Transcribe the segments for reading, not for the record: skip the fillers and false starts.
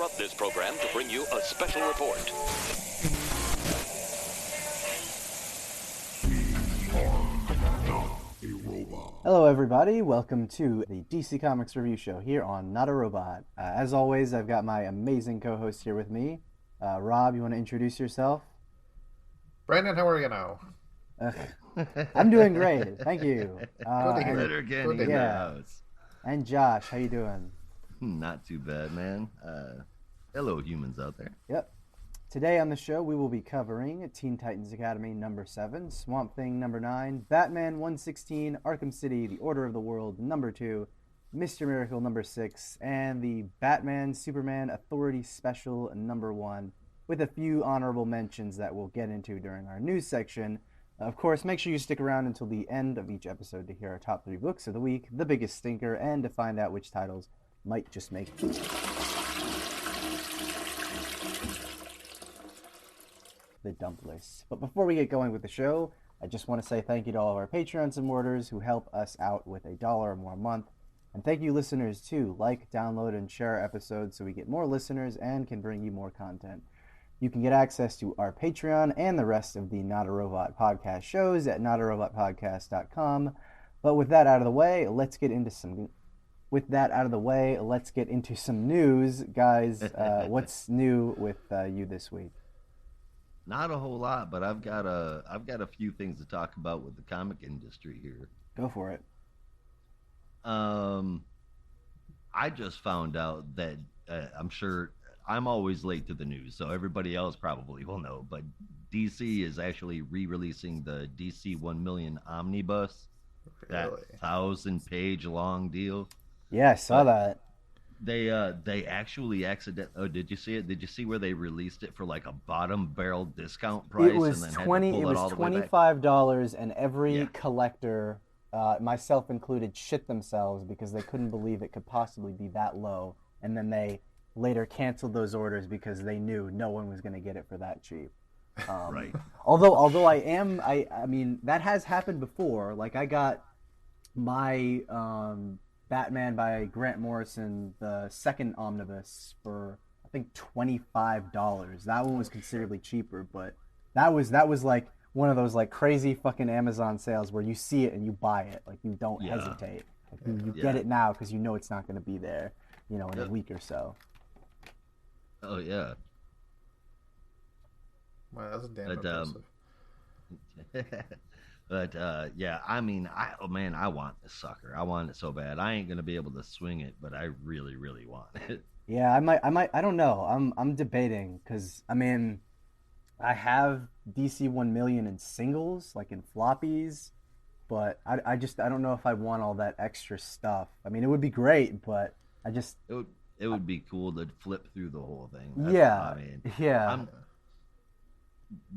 interrupt this program to bring you a special report. Hello everybody, welcome to the DC Comics Review Show here on Not a Robot. As always, I've got my amazing co-host here with me. Rob, you want to introduce yourself? Brandon, how are you now? I'm doing great, thank you. Good to hear. Yeah. And Josh, how you doing? Not too bad, man. Hello, humans out there. Yep. Today on the show, we will be covering Teen Titans Academy number 7, Swamp Thing number 9, Batman 116, Arkham City, The Order of the World number 2, Mr. Miracle number 6, and the Batman Superman Authority Special number 1, with a few honorable mentions that we'll get into during our news section. Of course, make sure you stick around until the end of each episode to hear our top 3 books of the week, the biggest stinker, and to find out which titles might just make the dump list. But before we get going with the show, I just want to say thank you to all of our Patreon supporters who help us out with $1 or more a month. And thank you listeners too. Like, download, and share our episodes so we get more listeners and can bring you more content. You can get access to our Patreon and the rest of the Not a Robot podcast shows at notarobotpodcast.com. But with that out of the way, let's get into some news. Guys, what's new with you this week? Not a whole lot, but I've got a few things to talk about with the comic industry here. Go for it. I just found out that I'm sure I'm always late to the news, so everybody else probably will know, but DC is actually re-releasing the DC 1 Million Omnibus, that 1,000-page long deal. Yeah, I saw that. They actually Oh, did you see it? Did you see where they released it for like a bottom barrel discount price? It was and then $25, and every collector, myself included, shit themselves because they couldn't believe it could possibly be that low. And then they later canceled those orders because they knew no one was going to get it for that cheap. Right. Although I mean that has happened before. Like I got my Batman by Grant Morrison, the second omnibus, for I think $25. That one was considerably cheaper, but that was like one of those like crazy fucking Amazon sales where you see it and you buy it, like you don't hesitate. Like, you get it now because you know it's not going to be there, in a week or so. Oh yeah. Wow, that's damn impressive. But yeah, I mean, I want this sucker. I want it so bad. I ain't gonna be able to swing it, but I really, really want it. Yeah, I might. I don't know. I'm debating because I mean, I have DC 1 Million in singles, like in floppies, but I don't know if I want all that extra stuff. I mean, it would be great, but I just it would be cool to flip through the whole thing.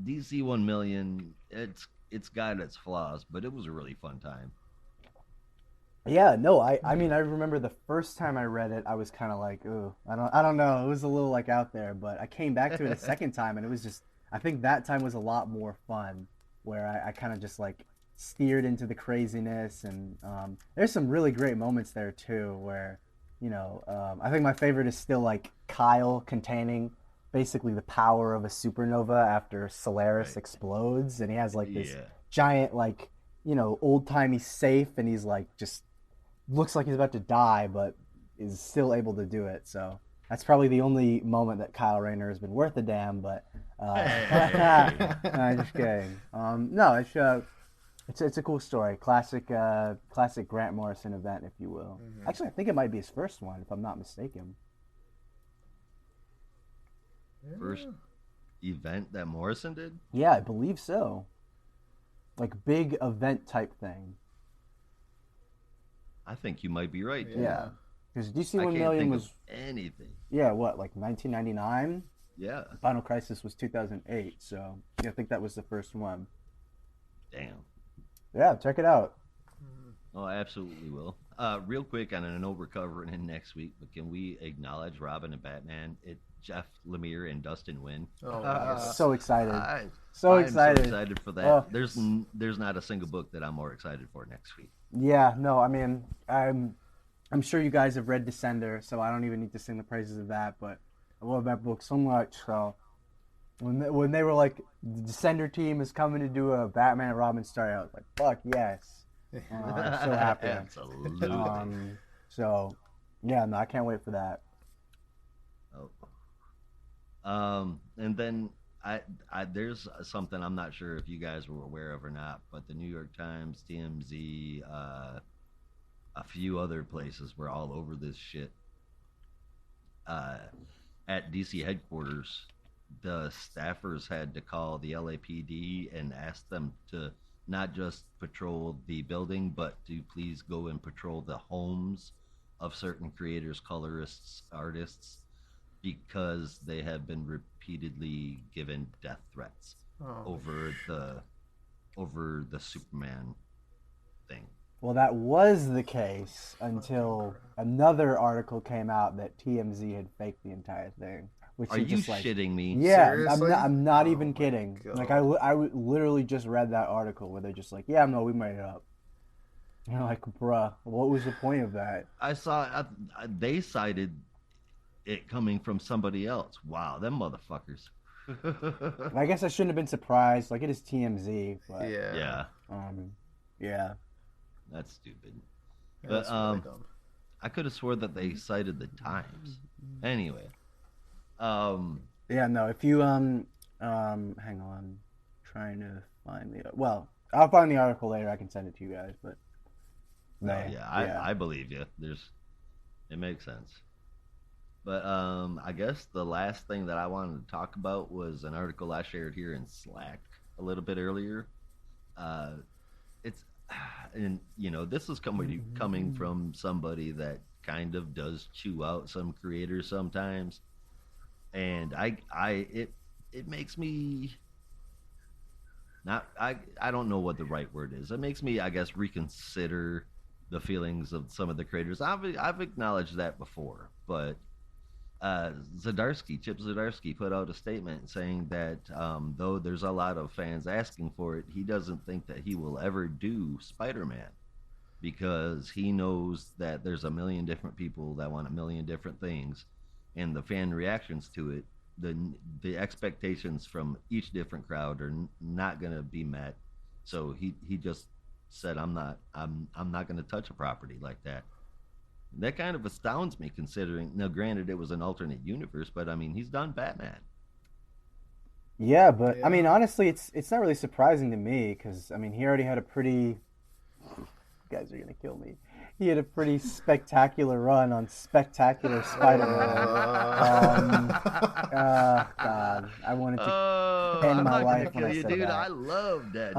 DC 1 Million. It's got its flaws, but it was a really fun time. Yeah, no, I mean, I remember the first time I read it, I was kind of like, ooh, I don't know. It was a little like out there, but I came back to it a second time, and it was just, I think that time was a lot more fun, where I kind of just like steered into the craziness, and there's some really great moments there too, where, I think my favorite is still like Kyle containing basically the power of a supernova after Solaris explodes, and he has like this giant like old-timey safe, and he's like just looks like he's about to die but is still able to do it. So that's probably the only moment that Kyle Rayner has been worth a damn, but I'm just kidding. No, it's a cool story, classic Grant Morrison event, if you will. Actually, I think it might be his first one, if I'm not mistaken. First event that Morrison did? Yeah, I believe so. Like big event type thing. I think you might be right. Yeah. Because DC 1 Million was anything. Yeah, what, like 1999? Yeah. Final Crisis was 2008, so I think that was the first one. Damn. Yeah, check it out. Oh, I absolutely will. Real quick, I know we're covering it next week, but can we acknowledge Robin and Batman? Jeff Lemire and Dustin Nguyen. So excited! I'm so excited for that. There's not a single book that I'm more excited for next week. Yeah, no, I mean, I'm sure you guys have read Descender, so I don't even need to sing the praises of that. But I love that book so much. So when they were like, the Descender team is coming to do a Batman and Robin story, I was like, fuck yes. I'm so happy. Absolutely. So, yeah, no, I can't wait for that. And then I there's something I'm not sure if you guys were aware of or not, but the New York Times, TMZ, a few other places were all over this shit. At DC headquarters, the staffers had to call the LAPD and ask them to not just patrol the building, but to please go and patrol the homes of certain creators, colorists, artists, because they have been repeatedly given death threats over the Superman thing. Well, that was the case until another article came out that TMZ had faked the entire thing. Which Are you shitting me? Yeah, Seriously? I'm not even kidding. God. Like, I literally just read that article where they're just like, yeah, no, we made it up. And you're like, bruh, what was the point of that? I saw they cited it coming from somebody else. Wow, them motherfuckers. I guess I shouldn't have been surprised. Like, it is TMZ, but Yeah. yeah. That's stupid. That's really dumb. I could have swore that they cited the Times. Anyway. Yeah, no, if you hang on, trying to find the I'll find the article later. I can send it to you guys, but I believe you. It makes sense. But I guess the last thing that I wanted to talk about was an article I shared here in Slack a little bit earlier. And this is coming from somebody that kind of does chew out some creators sometimes, and it makes me I don't know what the right word is. It makes me, I guess, reconsider the feelings of some of the creators. I've acknowledged that before, but Chip Zdarsky put out a statement saying that though there's a lot of fans asking for it, he doesn't think that he will ever do Spider-Man because he knows that there's a million different people that want a million different things, and the fan reactions to it, the expectations from each different crowd are not going to be met. So he just said, I'm not going to touch a property like that. That kind of astounds me, considering, now granted it was an alternate universe, but I mean, he's done Batman. Yeah, but I mean, honestly, it's not really surprising to me because I mean, he already had a pretty. You guys are gonna kill me. He had a pretty spectacular run on Spectacular Spider-Man. God, I wanted to end my life when I said dude. that. I love that.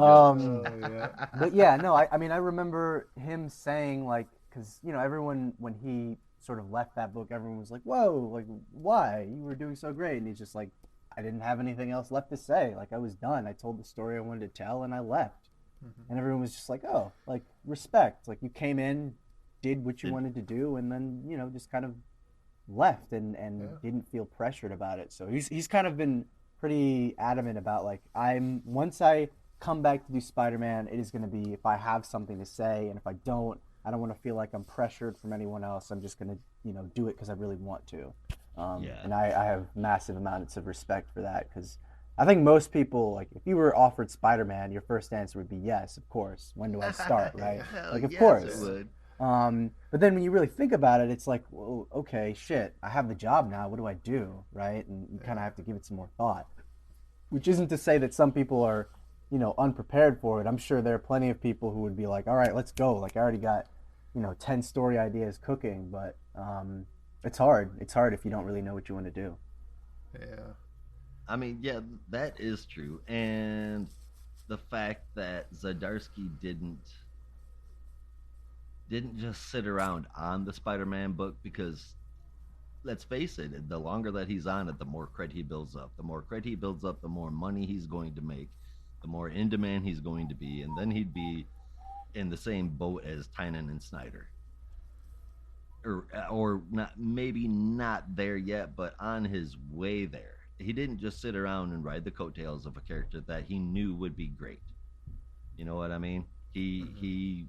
But yeah, no, I mean, I remember him saying, like, because everyone, when he sort of left that book, everyone was like, "Whoa, like, why? You were doing so great," and he's just like, "I didn't have anything else left to say. Like, I was done. I told the story I wanted to tell, and I left." And everyone was just like, "Oh, like, respect. Like, you came in, did what you wanted to do, and then just kind of left and didn't feel pressured about it." So he's kind of been pretty adamant about, like, once I come back to do Spider-Man, it is going to be if I have something to say, and if I don't want to feel like I'm pressured from anyone else. I'm just going to do it because I really want to. And I have massive amounts of respect for that, because I think most people, like, if you were offered Spider-Man, your first answer would be yes, of course. When do I start, right? Like, of course. It would. But then when you really think about it, it's like, well, okay, shit, I have the job now. What do I do, right? And you kind of have to give it some more thought. Which isn't to say that some people are, unprepared for it. I'm sure there are plenty of people who would be like, all right, let's go. Like, I already got, 10 story ideas cooking, but it's hard. It's hard if you don't really know what you want to do. Yeah. I mean, yeah, that is true. And the fact that Zdarsky didn't just sit around on the Spider-Man book, because let's face it, the longer that he's on it, the more cred he builds up. The more cred he builds up, the more money he's going to make, the more in demand he's going to be, and then he'd be in the same boat as Tynan and Snyder. Or not, maybe not there yet, but on his way there. He didn't just sit around and ride the coattails of a character that he knew would be great. You know what I mean? He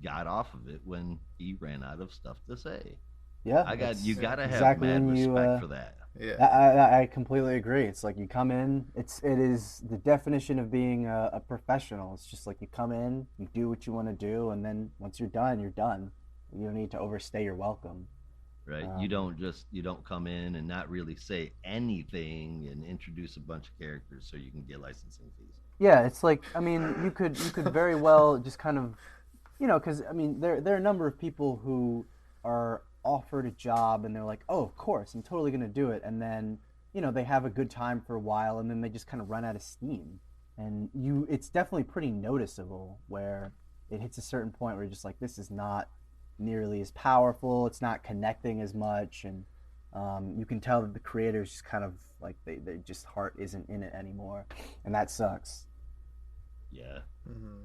got off of it when he ran out of stuff to say. Yeah, you gotta have mad respect for that. Yeah. I completely agree. It's like you come in. It is the definition of being a professional. It's just like you come in, you do what you want to do, and then once you're done, you're done. You don't need to overstay your welcome. Right? Um, You don't come in and not really say anything and introduce a bunch of characters so you can get licensing fees. yeah, it's like I mean, you could very well just kind of because I mean, there are a number of people who are offered a job and they're like, oh, of course, I'm totally gonna do it, and then they have a good time for a while, and then they just kind of run out of steam, and it's definitely pretty noticeable where it hits a certain point where you're just like, this is not nearly as powerful, it's not connecting as much, and you can tell that the creators just kind of like they just heart isn't in it anymore, and that sucks. Yeah. Hmm.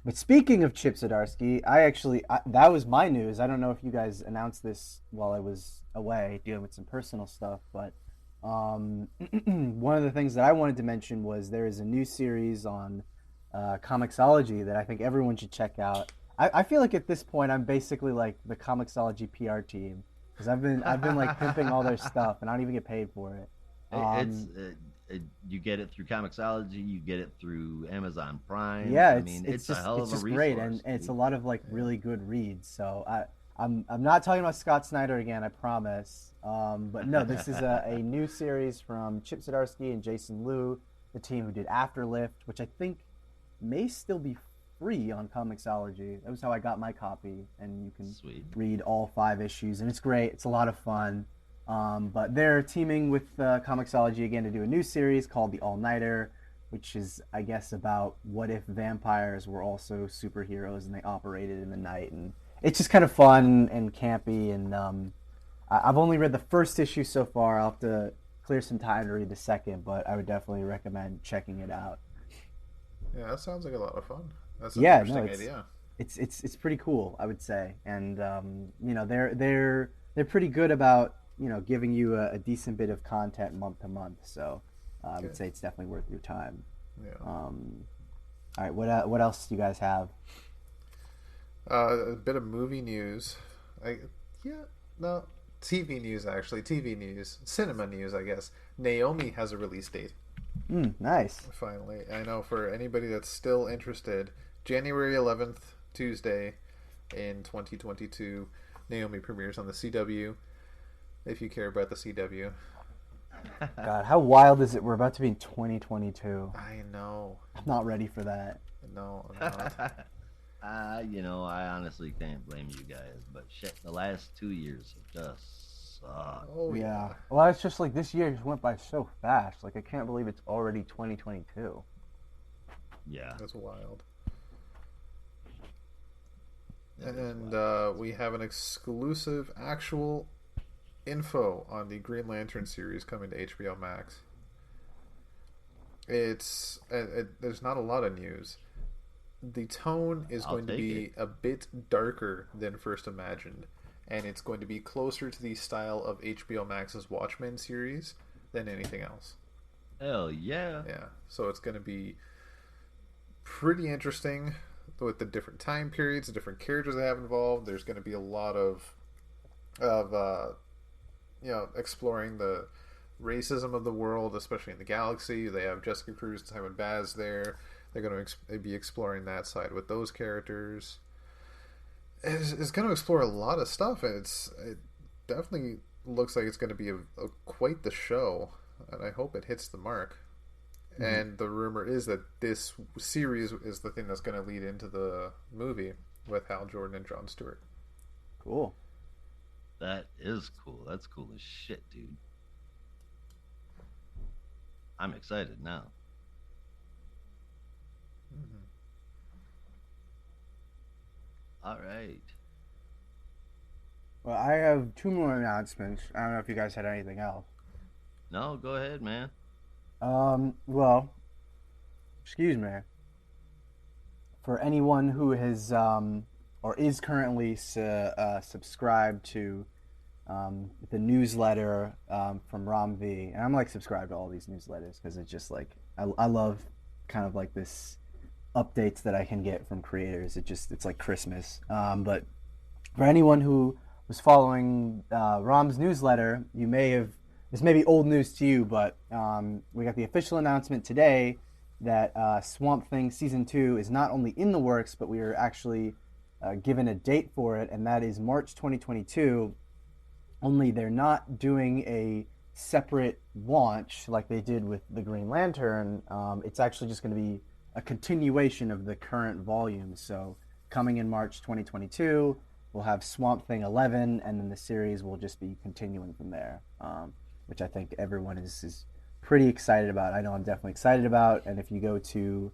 But speaking of Chip Zdarsky, that was my news. I don't know if you guys announced this while I was away dealing with some personal stuff, but one of the things that I wanted to mention was there is a new series on Comixology that I think everyone should check out. I feel like at this point I'm basically like the Comixology PR team because I've been like pimping all their stuff and I don't even get paid for it. It's Um, you get it through Comixology, you get it through Amazon Prime. yeah, I it's mean, it's it's a just hell it's of a just great, resource, and it's a dude. lot of like Yeah. really good reads. So I'm not talking about Scott Snyder again, I promise. But no, this is a new series from Chip Zdarsky and Jason Liu, the team who did Afterlift, which I think may still be free on Comixology. That was how I got my copy, and you can Sweet. read all 5 issues, and it's great. It's a lot of fun. But they're teaming with Comixology again to do a new series called The All Nighter, which is, I guess, about what if vampires were also superheroes and they operated in the night. And it's just kind of fun and campy. And I've only read the first issue so far. I'll have to clear some time to read the second, but I would definitely recommend checking it out. Yeah, that sounds like a lot of fun. That's an Yeah, no, interesting it's idea. it's pretty cool, I would say, and they're pretty good about giving you a decent bit of content month to month. So I would Good. say it's definitely worth your time. Yeah. Um, all right, what else do you guys have? A bit of movie news. I yeah no TV news actually. TV news, cinema news. I guess Naomi has a release date. Nice. Finally, I know for anybody that's still interested, January 11th, Tuesday, in 2022, Naomi premieres on the CW. If you care about the CW, God, how wild is it? We're about to be in 2022. I know. I'm not ready for that. No, I'm not. I honestly can't blame you guys, but shit, the last 2 years have just sucked. Oh Yeah. yeah, Well, it's just like this year just went by so fast. Like I can't believe it's already 2022. Yeah, that's wild. that is And wild. we have an exclusive actual info on the Green Lantern series coming to HBO Max. There's not a lot of news. The tone is I'll going to take be it. a bit darker than first imagined, and it's going to be closer to the style of HBO Max's Watchmen series than anything else. Hell yeah. Yeah, so it's going to be pretty interesting with the different time periods, the different characters they have involved. There's going to be a lot of exploring the racism of the world, especially in the galaxy. They have Jessica Cruz, Simon Baz there. They're going to be exploring that side with those characters. It's going to explore a lot of stuff. It definitely looks like it's going to be quite the show, and I hope it hits the mark. And the rumor is that this series is the thing that's going to lead into the movie with Hal Jordan and Jon Stewart. Cool. That is cool. That's cool as shit, dude. I'm excited now. Mm-hmm. All right. Well, I have two more announcements. I don't know if you guys had anything else. No, go ahead, man. Well, excuse me. For anyone who has or is currently subscribed to the newsletter from Rom V, and I'm like subscribed to all these newsletters because it's just like I love kind of like this updates that I can get from creators. It's like Christmas. But for anyone who was following Rom's newsletter, you may have, this may be old news to you, but we got the official announcement today that Swamp Thing Season 2 is not only in the works, but we are actually given a date for it, and that is March 2022. Only they're not doing a separate launch like they did with the Green Lantern. It's actually just going to be a continuation of the current volume. So coming in March 2022, we'll have Swamp Thing 11, and then the series will just be continuing from there, which I think everyone is pretty excited about. I know I'm definitely excited about. And if you go to,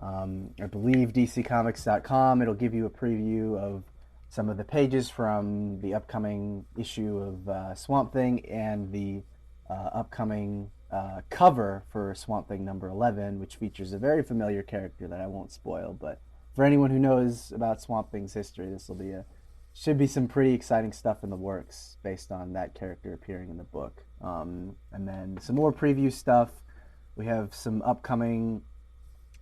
I believe, DCComics.com, it'll give you a preview of some of the pages from the upcoming issue of Swamp Thing and the upcoming cover for Swamp Thing number 11, which features a very familiar character that I won't spoil. But for anyone who knows about Swamp Thing's history, this will be should be some pretty exciting stuff in the works based on that character appearing in the book. And then some more preview stuff. We have some upcoming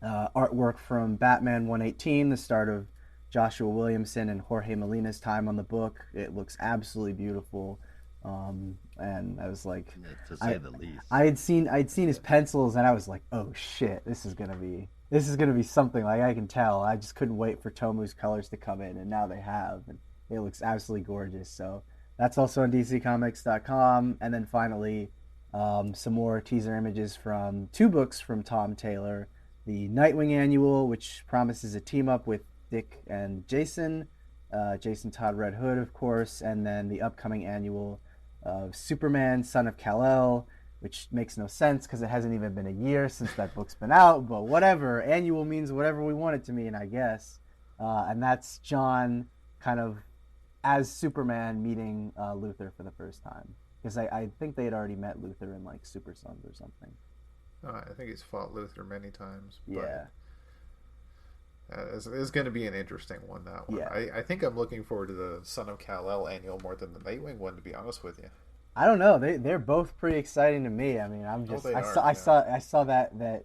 artwork from Batman 118, the start of Joshua Williamson and Jorge Molina's time on the book. It looks absolutely beautiful. And I was like, to say the least. I'd seen his pencils, and I was like, oh shit, this is gonna be something. Like, I can tell. I just couldn't wait for Tomu's colors to come in, and now they have, and it looks absolutely gorgeous. So that's also on DCComics.com. And then finally, some more teaser images from 2 books from Tom Taylor: the Nightwing Annual, which promises a team up with Dick and Jason Todd Red Hood, of course, and then the upcoming annual of Superman, Son of Kal-El, which makes no sense because it hasn't even been a year since that book's been out, but whatever. Annual means whatever we want it to mean, I guess. And that's John kind of as Superman meeting Luthor for the first time. Because I think they had already met Luthor in, like, Super Sons or something. I think he's fought Luthor many times. But... yeah. It's going to be an interesting one, that one. Yeah. I think I'm looking forward to the Son of Kal-El annual more than the Nightwing one, to be honest with you. I don't know. They're both pretty exciting to me. I mean, I saw that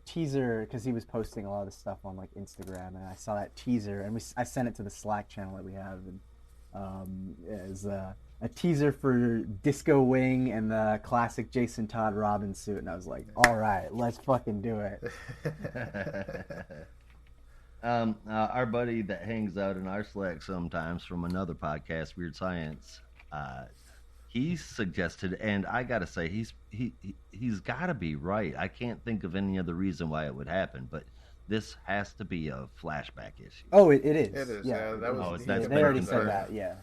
teaser because he was posting a lot of the stuff on, like, Instagram, and I saw that teaser, and I sent it to the Slack channel that we have, and as a teaser for Disco Wing and the classic Jason Todd Robin suit, and I was like, all right, let's fucking do it. Our buddy that hangs out in our Slack sometimes from another podcast, Weird Science, he suggested, and I gotta say, he's gotta be right. I can't think of any other reason why it would happen, but this has to be a flashback issue. Oh, it is. It is. Yeah, that was. They already said that. Yeah.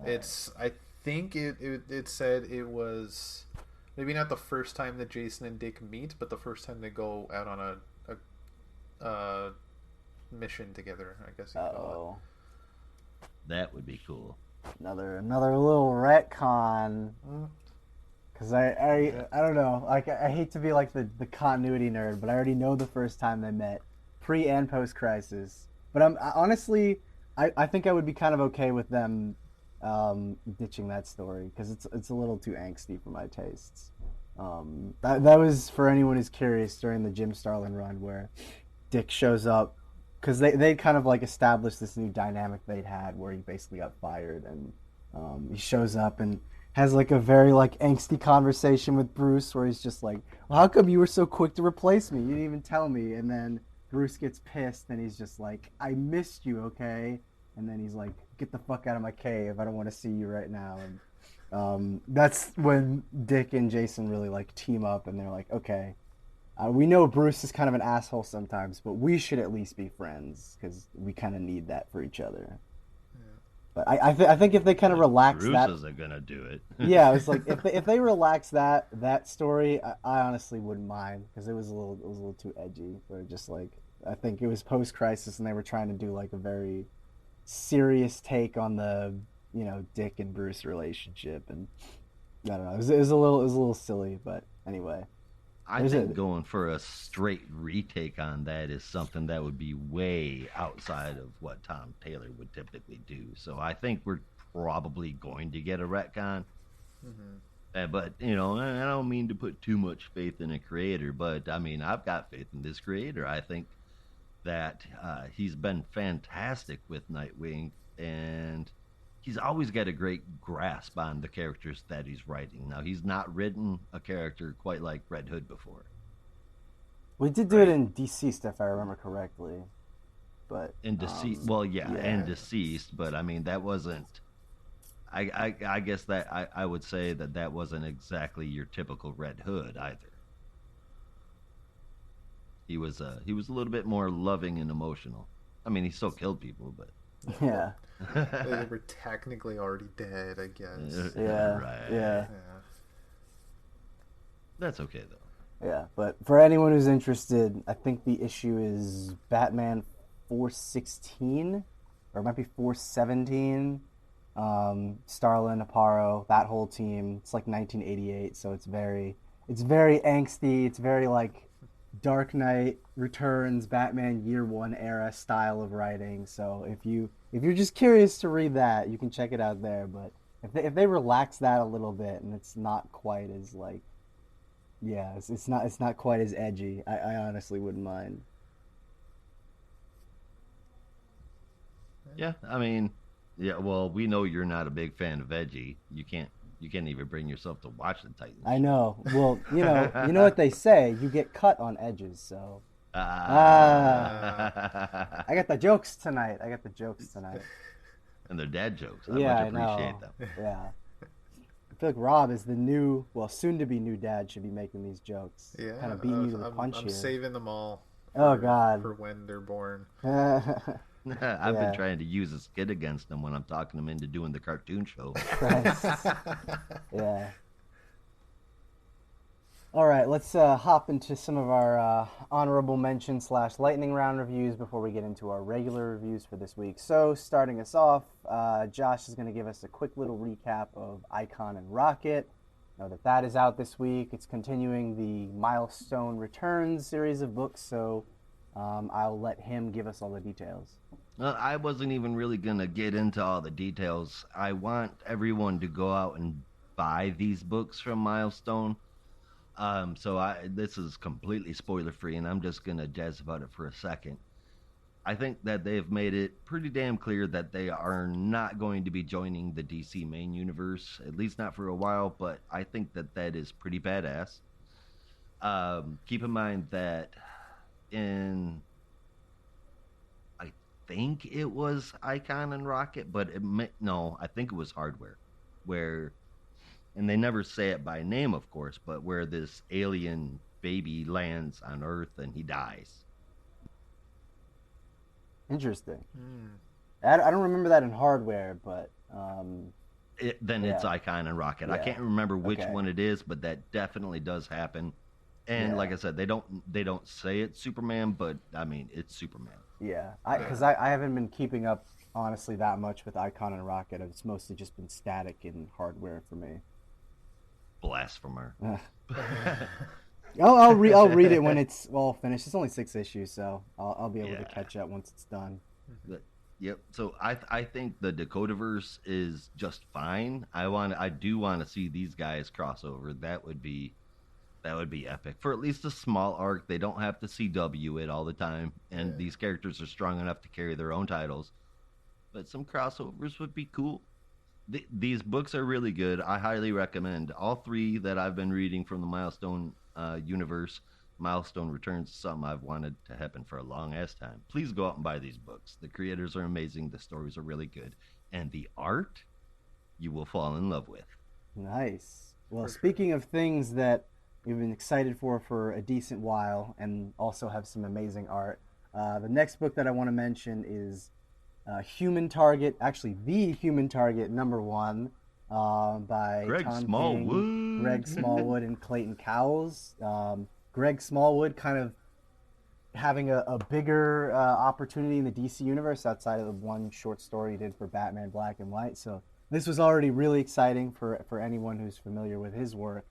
It's. I think it said it was maybe not the first time that Jason and Dick meet, but the first time they go out on a mission together, I guess you call it. That would be cool. Another little retcon. Because I don't know. Like, I hate to be like the continuity nerd, but I already know the first time they met, pre and post Crisis. But honestly, I think I would be kind of okay with them ditching that story because it's a little too angsty for my tastes. That was, for anyone who's curious, during the Jim Starlin run where Dick shows up. Because they kind of, like, established this new dynamic they'd had where he basically got fired, and he shows up and has, like, a very, like, angsty conversation with Bruce where he's just like, well, how come you were so quick to replace me? You didn't even tell me. And then Bruce gets pissed and he's just like, I missed you, okay? And then he's like, get the fuck out of my cave. I don't want to see you right now. And that's when Dick and Jason really, like, team up, and they're like, okay. We know Bruce is kind of an asshole sometimes, but we should at least be friends because we kind of need that for each other. Yeah. But I think if they kind of relax Bruce that, Bruce isn't gonna do it. Yeah, it's like if they relax that story, I honestly wouldn't mind because it was a little too edgy. Where just like I think it was post Crisis and they were trying to do like a very serious take on the Dick and Bruce relationship, and I don't know, it was a little silly, but anyway. I think going for a straight retake on that is something that would be way outside of what Tom Taylor would typically do. So I think we're probably going to get a retcon. Mm-hmm. But, I don't mean to put too much faith in a creator, but, I mean, I've got faith in this creator. I think that he's been fantastic with Nightwing, and he's always got a great grasp on the characters that he's writing. Now, he's not written a character quite like Red Hood before. We did do it in Deceased, if I remember correctly. But And Deceased, and Deceased, but I mean, that wasn't. I guess that I would say that wasn't exactly your typical Red Hood either. He was a little bit more loving and emotional. I mean, he still killed people, but yeah, They were technically already dead, I guess. yeah. That's okay though. Yeah, but for anyone who's interested, I think the issue is Batman 416, or it might be 417. Starlin, Aparo, that whole team. It's like 1988, so it's very angsty. It's very like Dark Knight Returns, Batman Year One era style of writing. So if you're just curious to read that, you can check it out there. But if they relax that a little bit and it's not quite as like, yeah, it's not quite as edgy, I honestly wouldn't mind. Yeah, I mean, yeah. Well, we know you're not a big fan of edgy. You can't even bring yourself to watch the Titans. I know. Well, you know what they say. You get cut on edges. So. I got the jokes tonight. And they're dad jokes. I much know. appreciate them. Yeah. I feel like Rob is the new, soon-to-be new dad should be making these jokes. Yeah, Kind of beating you to the punch I'm here. saving them all. Oh, God. For when they're born. I've been trying to use a skit against them when I'm talking them into doing the cartoon show. Yeah. All right, let's hop into some of our honorable mention / lightning round reviews before we get into our regular reviews for this week. So, starting us off, Josh is going to give us a quick little recap of Icon and Rocket. Know that is out this week. It's continuing the Milestone Returns series of books, so I'll let him give us all the details. Well, I wasn't even really going to get into all the details. I want everyone to go out and buy these books from Milestone. This is completely spoiler free, and I'm just gonna jazz about it for a second. I think that they've made it pretty damn clear that they are not going to be joining the DC main universe, at least not for a while. But I think that is pretty badass. Keep in mind that I think it was Icon and Rocket, but I think it was Hardware, where. And they never say it by name, of course, but where this alien baby lands on Earth and he dies. Interesting. I don't remember that in Hardware, but... It's Icon and Rocket. Yeah. I can't remember which one it is, but that definitely does happen. And like I said, they don't say it's Superman, but I mean, it's Superman. Yeah, because I haven't been keeping up, honestly, that much with Icon and Rocket. It's mostly just been static in Hardware for me. Blasphemer. I'll read it when it's all finished. It's only 6 issues, so I'll be able to catch up once it's done. Yep. So I think the Dakotaverse is just fine. I do want to see these guys cross over. That would be epic for at least a small arc. They don't have to CW it all the time, and these characters are strong enough to carry their own titles. But some crossovers would be cool. These books are really good. I highly recommend all 3 that I've been reading from the Milestone universe. Milestone Returns is something I've wanted to happen for a long ass time. Please go out and buy these books. The creators are amazing. The stories are really good. And the art, you will fall in love with. Nice. Well, speaking of things that we've been excited for a decent while and also have some amazing art, the next book that I want to mention is Human Target, actually The Human Target #1 by Greg Tom Smallwood. King, Greg Smallwood and Clayton Cowles. Greg Smallwood kind of having a bigger opportunity in the DC universe outside of the one short story he did for Batman Black and White. So this was already really exciting for anyone who's familiar with his work.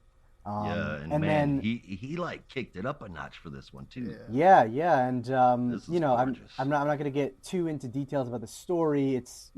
And man, then he like kicked it up a notch for this one too. Yeah, and I'm not going to get too into details about the story. It's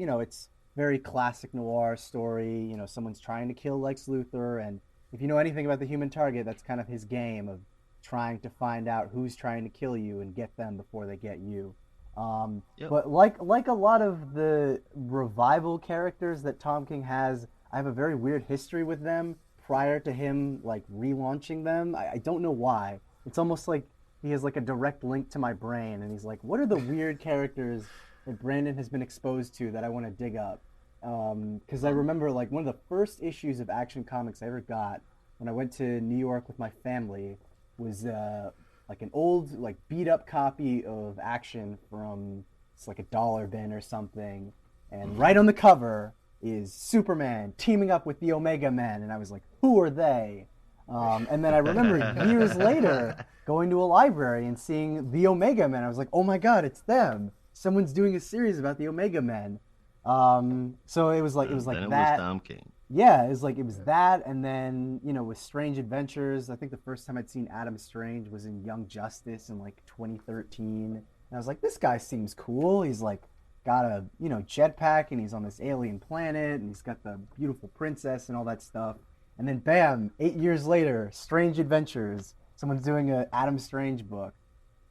very classic noir story. Someone's trying to kill Lex Luthor, and if you know anything about the Human Target, that's kind of his game of trying to find out who's trying to kill you and get them before they get you. Yep. But like a lot of the revival characters that Tom King has, I have a very weird history with them prior to him like relaunching them. I don't know why. It's almost like he has like a direct link to my brain, and he's like, what are the weird characters that Brandon has been exposed to that I want to dig up? Because I remember like one of the first issues of Action Comics I ever got when I went to New York with my family was like an old like beat up copy of Action from it's like a dollar bin or something, and right on the cover is Superman teaming up with the Omega Men, and I was like, who are they? And then I remember years later going to a library and seeing the Omega Men. I was like, oh my god, it's them! Someone's doing a series about the Omega Men. So it was like then it that. was Tom King. Yeah, it was that, and then with Strange Adventures. I think the first time I'd seen Adam Strange was in Young Justice in like 2013, and I was like, this guy seems cool. He's like got a jetpack, and he's on this alien planet, and he's got the beautiful princess and all that stuff. And then bam, 8 years later, Strange Adventures. Someone's doing a Adam Strange book.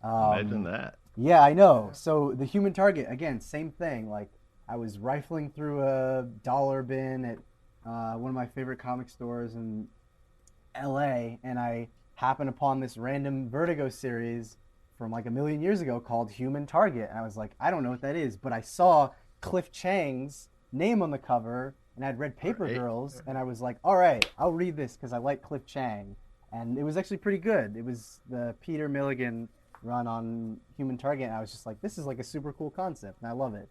Imagine that. Yeah, I know. So the Human Target again, same thing. Like I was rifling through a dollar bin at one of my favorite comic stores in LA, and I happened upon this random Vertigo series from like a million years ago called Human Target. And I was like, I don't know what that is, but I saw Cliff Chang's name on the cover, and I'd read Paper Girls, and I was like, all right, I'll read this because I like Cliff Chang. And it was actually pretty good. It was the Peter Milligan run on Human Target, and I was just like, this is like a super cool concept, and I love it.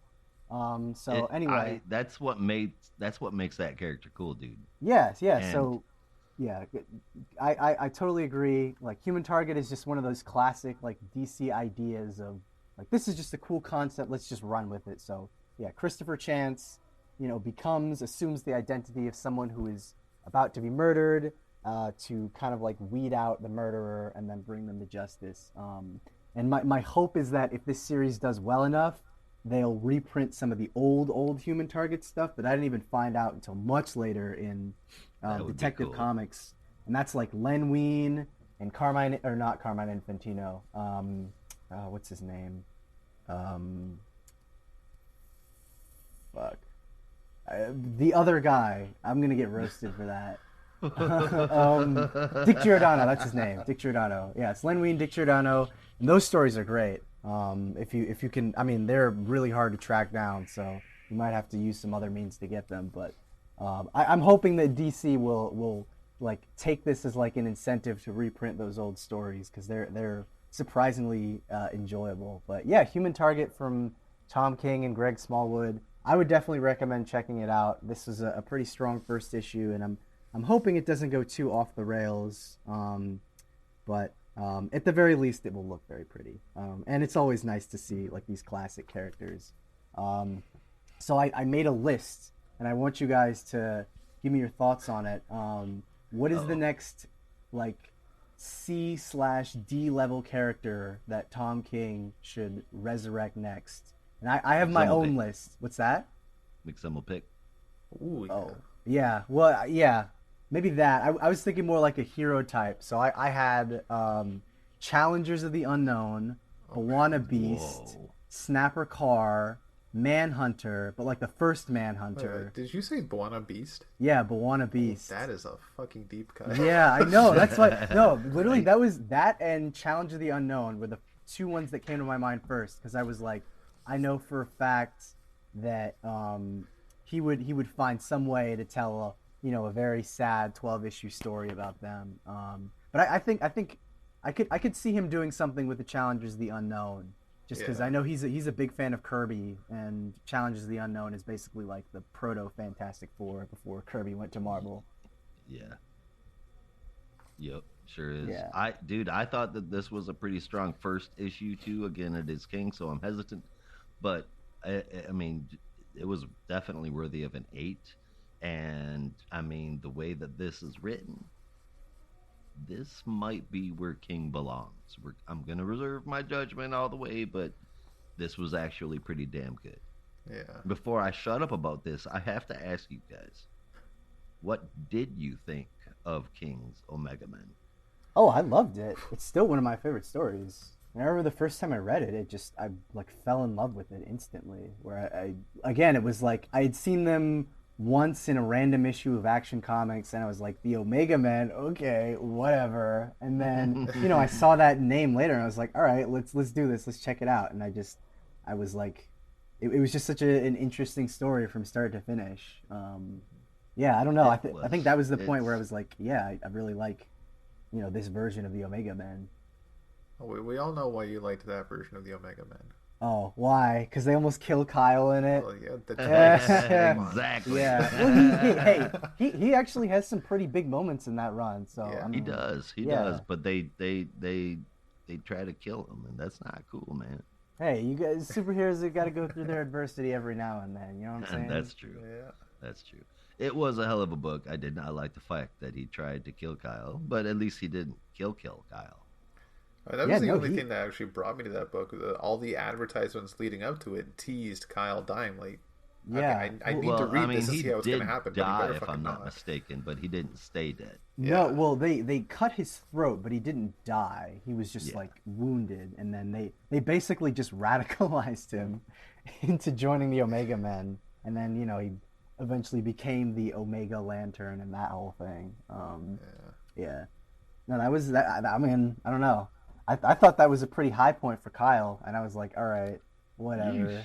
Anyway, that's what makes that character cool, dude. yes, yeah. And So, yeah, I totally agree. Like Human Target is just one of those classic like DC ideas of like this is just a cool concept. Let's just run with it. So yeah, Christopher Chance, assumes the identity of someone who is about to be murdered, to kind of like weed out the murderer and then bring them to justice. And my hope is that if this series does well enough, they'll reprint some of the old Human Target stuff that I didn't even find out until much later in Detective cool. Comics, and that's like Len Wein and Carmine, or not Carmine Infantino. What's his name? Fuck. The other guy. I'm gonna get roasted for that. Dick Giordano, that's his name. Dick Giordano. Yeah, it's Len Wein, Dick Giordano, and those stories are great. If you can, I mean, they're really hard to track down, so you might have to use some other means to get them. But I'm hoping that DC will like take this as like an incentive to reprint those old stories because they're surprisingly enjoyable. But yeah, Human Target from Tom King and Greg Smallwood. I would definitely recommend checking it out. This was a pretty strong first issue, and I'm hoping it doesn't go too off the rails. But at the very least, it will look very pretty. And it's always nice to see like these classic characters. So I made a list, and I want you guys to give me your thoughts on it. What is the next like C/D level character that Tom King should resurrect next? And I have my own list. What's that? McSum will pick. Ooh, yeah. Oh, yeah. Well, yeah. Maybe that. I was thinking more like a hero type. So I had Challengers of the Unknown, Bawana Beast, Whoa. Snapper Carr, Manhunter, but like the first Manhunter. Did you say Buona Beast? Yeah, Bawana Beast. That is a fucking deep cut. Yeah, I know. That's why. No, literally, that was that and Challenge of the Unknown were the two ones that came to my mind first because I was like, I know for a fact that he would find some way to tell a very sad 12-issue story about them. But I think I could see him doing something with the Challengers of the Unknown, just because I know he's a big fan of Kirby, and Challengers of the Unknown is basically like the proto Fantastic Four before Kirby went to Marvel. Yeah. Yep, sure is. Yeah. I thought that this was a pretty strong first issue too. Again, it is King, so I'm hesitant, but I mean, it was definitely worthy of an 8. And I mean, the way that this is written, this might be where King belongs. I'm gonna reserve my judgment all the way, but this was actually pretty damn good. Yeah. Before I shut up about this, I have to ask you guys, what did you think of King's Omega Men? Oh, I loved it. It's still one of my favorite stories. I remember the first time I read it, I like fell in love with it instantly. Where again, it was like I had seen them once in a random issue of Action Comics, and I was like, the Omega Men, okay, whatever. And then I saw that name later, and I was like, all right, let's do this, let's check it out. And I was like, it was just such an interesting story from start to finish. Yeah, I don't know. I think that was the point where I was like, yeah, I really like, this version of the Omega Men. We all know why you liked that version of the Omega Men. Oh, why? Because they almost kill Kyle in it. Well, yeah, exactly. Yeah. Well, he actually has some pretty big moments in that run. So Yeah. I mean, He does. But they try to kill him, and that's not cool, man. Hey, you guys, superheroes have got to go through their adversity every now and then. You know what I'm saying? That's true. Yeah. That's true. It was a hell of a book. I did not like the fact that he tried to kill Kyle, but at least he didn't kill Kyle. That was the only thing that actually brought me to that book. All the advertisements leading up to it teased Kyle dying. Like, yeah, okay, I need to read this to see how it's going to happen. He did die, but if I'm not mistaken, but he didn't stay dead. No, well, they cut his throat, but he didn't die. He was just like wounded, and then they basically just radicalized him into joining the Omega Men, and then he eventually became the Omega Lantern and that whole thing. Yeah. No, that was that. I mean, I don't know. I thought that was a pretty high point for Kyle, and I was like, all right, whatever. Yeesh.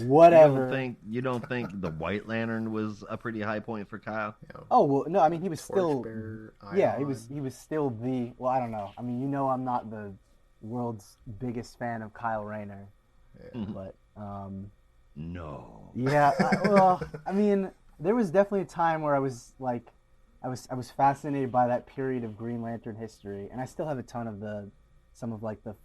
Whatever. You don't think the White Lantern was a pretty high point for Kyle? Oh well, no. I mean, he was still. Torchbearer, Yeah, Ion. he was still the. Well, I don't know. I mean, I'm not the world's biggest fan of Kyle Rayner, but No. yeah. Well, I mean, there was definitely a time where I was like, I was fascinated by that period of Green Lantern history, and I still have a ton of some of like the,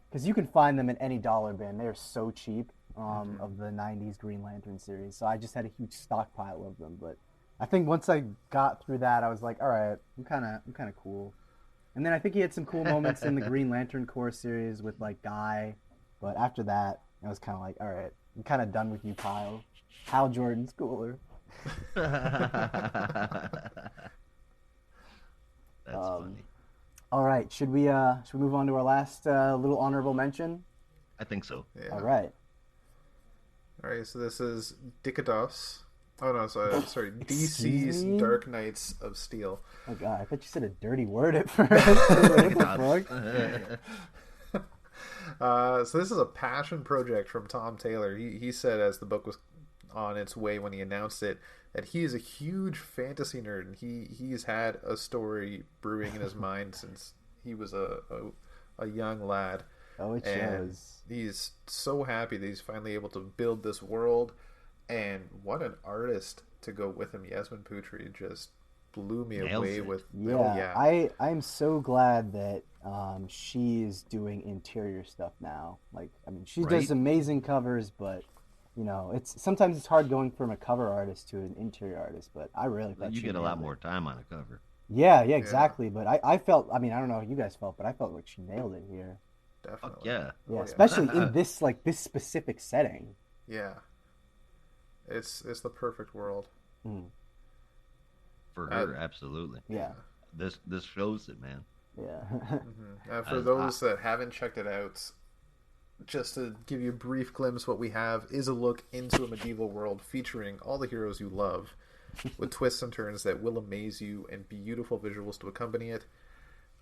because you can find them in any dollar bin. They're so cheap. Of the 90s Green Lantern series, so I just had a huge stockpile of them. But I think once I got through that, I was like, all right, I'm kind of cool. And then I think he had some cool moments in the Green Lantern Corps series with like Guy, but after that, I was kind of like, all right, I'm kind of done with you, Kyle. Hal Jordan's cooler. That's funny. All right, should we move on to our last little honorable mention? I think so. Yeah. All right. All right, so this is DKOS. Oh no, sorry, Excuse DC's me? Dark Knights of Steel. Oh god, I thought you said a dirty word at first. What the fuck? So this is a passion project from Tom Taylor. He said as the book was on its way when he announced it that he is a huge fantasy nerd, and he's had a story brewing in his mind since he was a young lad. Oh, it And shows. he's so happy that he's finally able to build this world, and what an artist to go with him. Yasmin Putri just blew me Nails away it. with. Yeah, Oh, yeah. I'm so glad that she is doing interior stuff now. Like, I mean, she does Right? amazing covers, but sometimes it's hard going from a cover artist to an interior artist. But I really thought You she get a nailed lot it. more time on a cover. Yeah, exactly. But I felt. I mean, I don't know how you guys felt, but I felt like she nailed it here. Definitely. Fuck yeah. Yeah, Oh, yeah. especially in this specific setting. Yeah. It's the perfect world. For her, absolutely. Yeah, This shows it, man. yeah. For those that haven't checked it out, just to give you a brief glimpse, what we have is a look into a medieval world featuring all the heroes you love, with twists and turns that will amaze you and beautiful visuals to accompany it.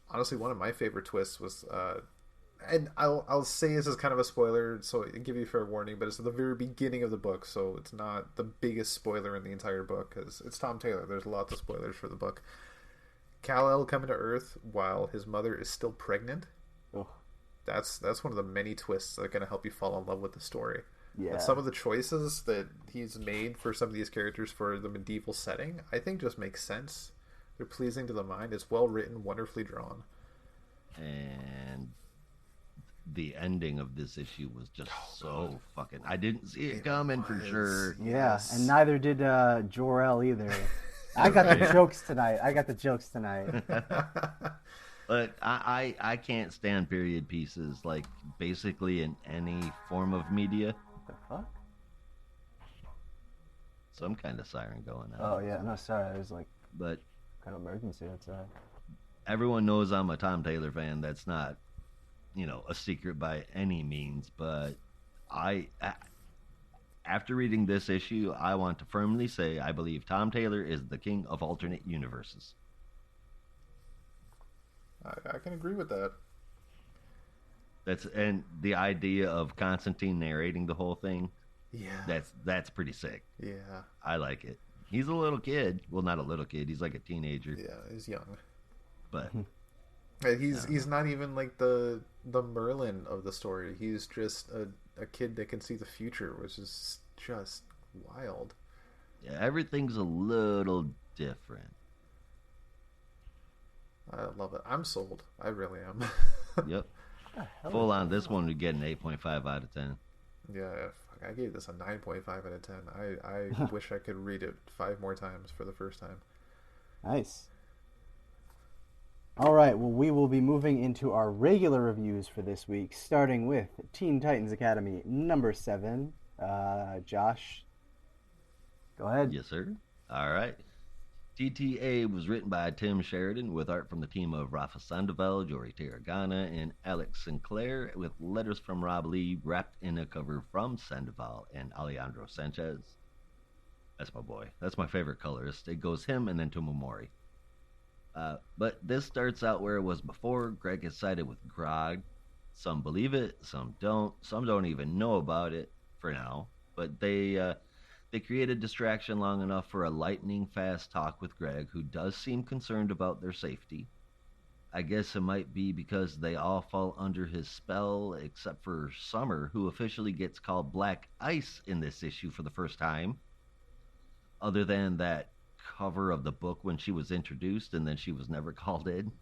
Honestly, one of my favorite twists was, and I'll say this is kind of a spoiler, so I'll give you a fair warning, but it's at the very beginning of the book, so it's not the biggest spoiler in the entire book, because it's Tom Taylor. There's lots of spoilers for the book. Kal-El coming to Earth while his mother is still pregnant. Oh, That's one of the many twists that are going to help you fall in love with the story. yeah. And some of the choices that he's made for some of these characters for the medieval setting, I think just make sense. They're pleasing to the mind. It's well written, wonderfully drawn. And the ending of this issue was just so fucking. I didn't see it coming for sure. Yeah, Yes. and neither did Jor-El either. I got the jokes tonight. But I can't stand period pieces, like basically in any form of media. What the fuck? Some kind of siren going Oh out. yeah, no, sorry. There's like But kind of emergency outside. everyone knows I'm a Tom Taylor fan. That's not a secret by any means, but after reading this issue, I want to firmly say I believe Tom Taylor is the king of alternate universes. I can agree with that. And the idea of Constantine narrating the whole thing, Yeah. that's pretty sick. Yeah. I like it. He's a little kid. Well, not a little kid. He's like a teenager. Yeah, he's young. But And he's not even like the Merlin of the story. He's just a kid that can see the future, which is just wild. yeah, everything's a little different. I love it. I'm sold. I really am. Yep. Full on, this one would get an 8.5 out of 10. Yeah, fuck, I gave this a 9.5 out of 10. I wish I could read it 5 more times for the first time. Nice. All right, well, we will be moving into our regular reviews for this week, starting with Teen Titans Academy number 7. Josh, go ahead. Yes, sir. All right. TTA was written by Tim Sheridan with art from the team of Rafa Sandoval, Jory Tarragona, and Alex Sinclair, with letters from Rob Lee wrapped in a cover from Sandoval and Alejandro Sanchez. That's my boy. That's my favorite colorist. It goes him and then Tomomori. But this starts out where it was before. Greg has sided with Grog. Some believe it, some don't. Some don't even know about it for now. But they created distraction long enough for a lightning-fast talk with Greg, who does seem concerned about their safety. I guess it might be because they all fall under his spell, except for Summer, who officially gets called Black Ice in this issue for the first time. Other than that cover of the book when she was introduced, and then she was never called in.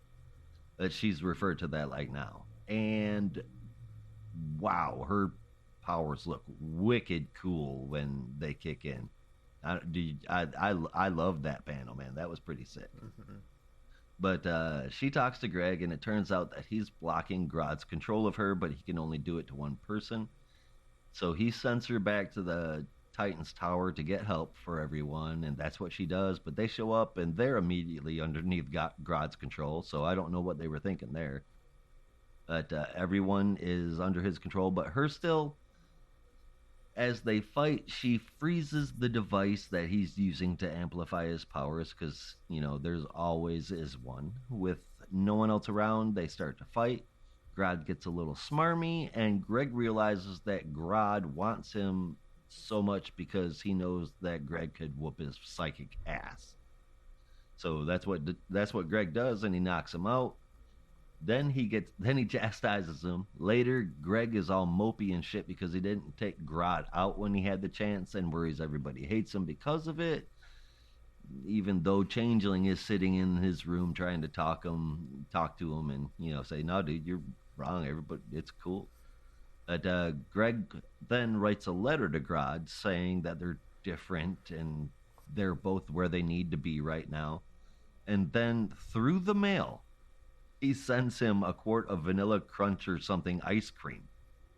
But she's referred to that like now. And wow, her powers look wicked cool when they kick in. I love that panel, man. That was pretty sick. Mm-hmm. But she talks to Greg, and it turns out that he's blocking Grodd's control of her, but he can only do it to one person. So he sends her back to the Titan's Tower to get help for everyone, and that's what she does. But they show up, and they're immediately underneath Grodd's control, so I don't know what they were thinking there. But everyone is under his control, but her still. As they fight, she freezes the device that he's using to amplify his powers, because, there's always is one. With no one else around, they start to fight. Grodd gets a little smarmy, and Greg realizes that Grodd wants him so much because he knows that Greg could whoop his psychic ass. So that's what Greg does, and he knocks him out. Then he chastises him. Later, Greg is all mopey and shit because he didn't take Grodd out when he had the chance, and worries everybody hates him because of it. Even though Changeling is sitting in his room trying to talk to him, and say, "No, dude, you're wrong. Everybody, it's cool." But Greg then writes a letter to Grodd saying that they're different and they're both where they need to be right now. And then through the mail, he sends him a quart of vanilla crunch or something ice cream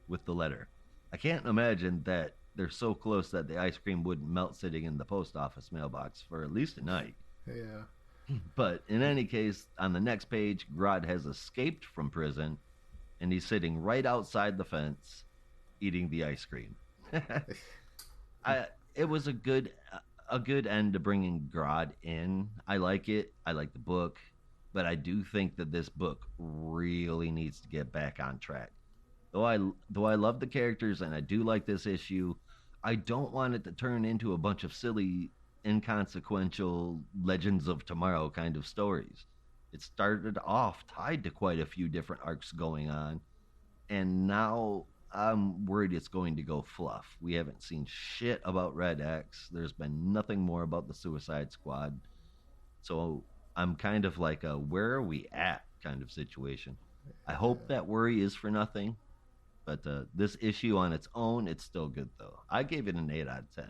with the letter. I can't imagine that they're so close that the ice cream wouldn't melt sitting in the post office mailbox for at least a night. Yeah. But in any case, on the next page, Grodd has escaped from prison, and he's sitting right outside the fence eating the ice cream. It was a good end to bringing Grodd in. I like it. I like the book. But I do think that this book really needs to get back on track. Though I love the characters and I do like this issue, I don't want it to turn into a bunch of silly, inconsequential Legends of Tomorrow kind of stories. It started off tied to quite a few different arcs going on, and now I'm worried it's going to go fluff. We haven't seen shit about Red X. There's been nothing more about the Suicide Squad. So I'm kind of like a where are we at kind of situation. I hope that worry is for nothing, but this issue on its own, it's still good though. I gave it an 8 out of 10.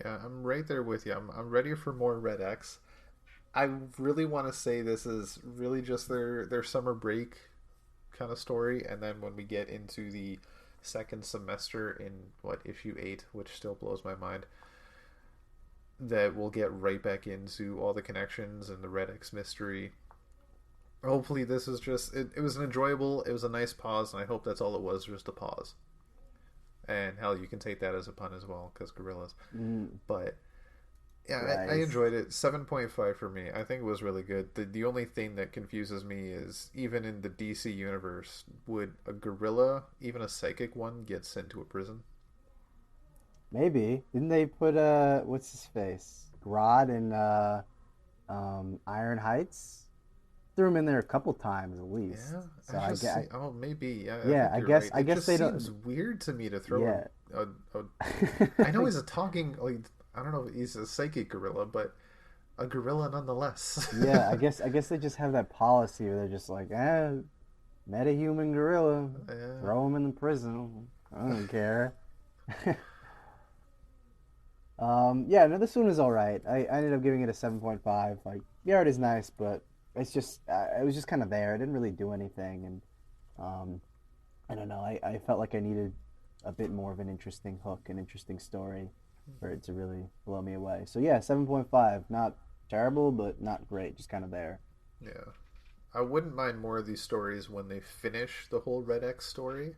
Yeah, I'm right there with you. I'm ready for more Red X. I really want to say this is really just their summer break kind of story, and then when we get into the second semester in issue 8, which still blows my mind, that we'll get right back into all the connections and the Red X mystery. hopefully this is just it was an enjoyable, it was a nice pause, and I hope that's all it was, just a pause. And hell, you can take that as a pun as well, because gorillas. But yeah, I Nice. enjoyed it. 7.5 for me. I think it was really good. The only thing that confuses me is, even in the DC universe, would a gorilla, even a psychic one, get sent to a prison? Maybe. Didn't they put what's his face? Grodd in Iron Heights? Threw him in there a couple times at least. Yeah, So I I just get see. Oh, maybe. Yeah, I yeah, think you're right. I It guess just they seems don't weird to me to throw yeah. a I know he's a talking, like, I don't know if he's a psychic gorilla, but a gorilla nonetheless. Yeah, I guess they just have that policy where they're just like, metahuman gorilla, Yeah. throw him in the prison. I don't care. Yeah, no, this one is all right. I ended up giving it a 7.5. Like, the art is nice, but it's just it was just kind of there. It didn't really do anything, and um, I don't know. I felt like I needed a bit more of an interesting hook, an interesting story, for it to really blow me away. So yeah, 7.5. Not terrible, but not great. Just kind of there. Yeah. I wouldn't mind more of these stories when they finish the whole Red X story,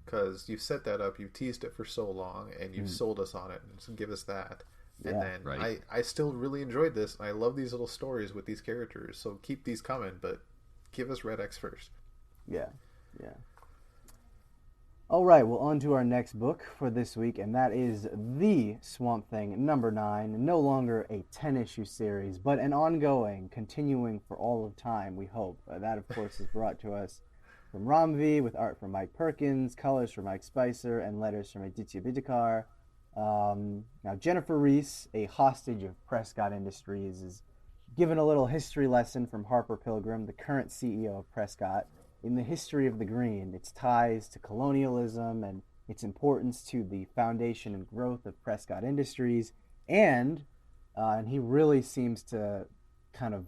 because you've set that up, you've teased it for so long, and you've Mm, sold us on it, and so give us that. And yeah, then Right. I still really enjoyed this. I love these little stories with these characters, so keep these coming, but give us Red X first. yeah, yeah. All right, well, on to our next book for this week, and that is The Swamp Thing #9. No longer a 10-issue series, but an ongoing, continuing for all of time, we hope. That, of course, is brought to us from Ramvi, with art from Mike Perkins, colors from Mike Spicer, and letters from Aditya Bidikar. Now, Jennifer Reese, a hostage of Prescott Industries, is given a little history lesson from Harper Pilgrim, the current CEO of Prescott, in the history of the green, its ties to colonialism, and its importance to the foundation and growth of Prescott Industries, and he really seems to kind of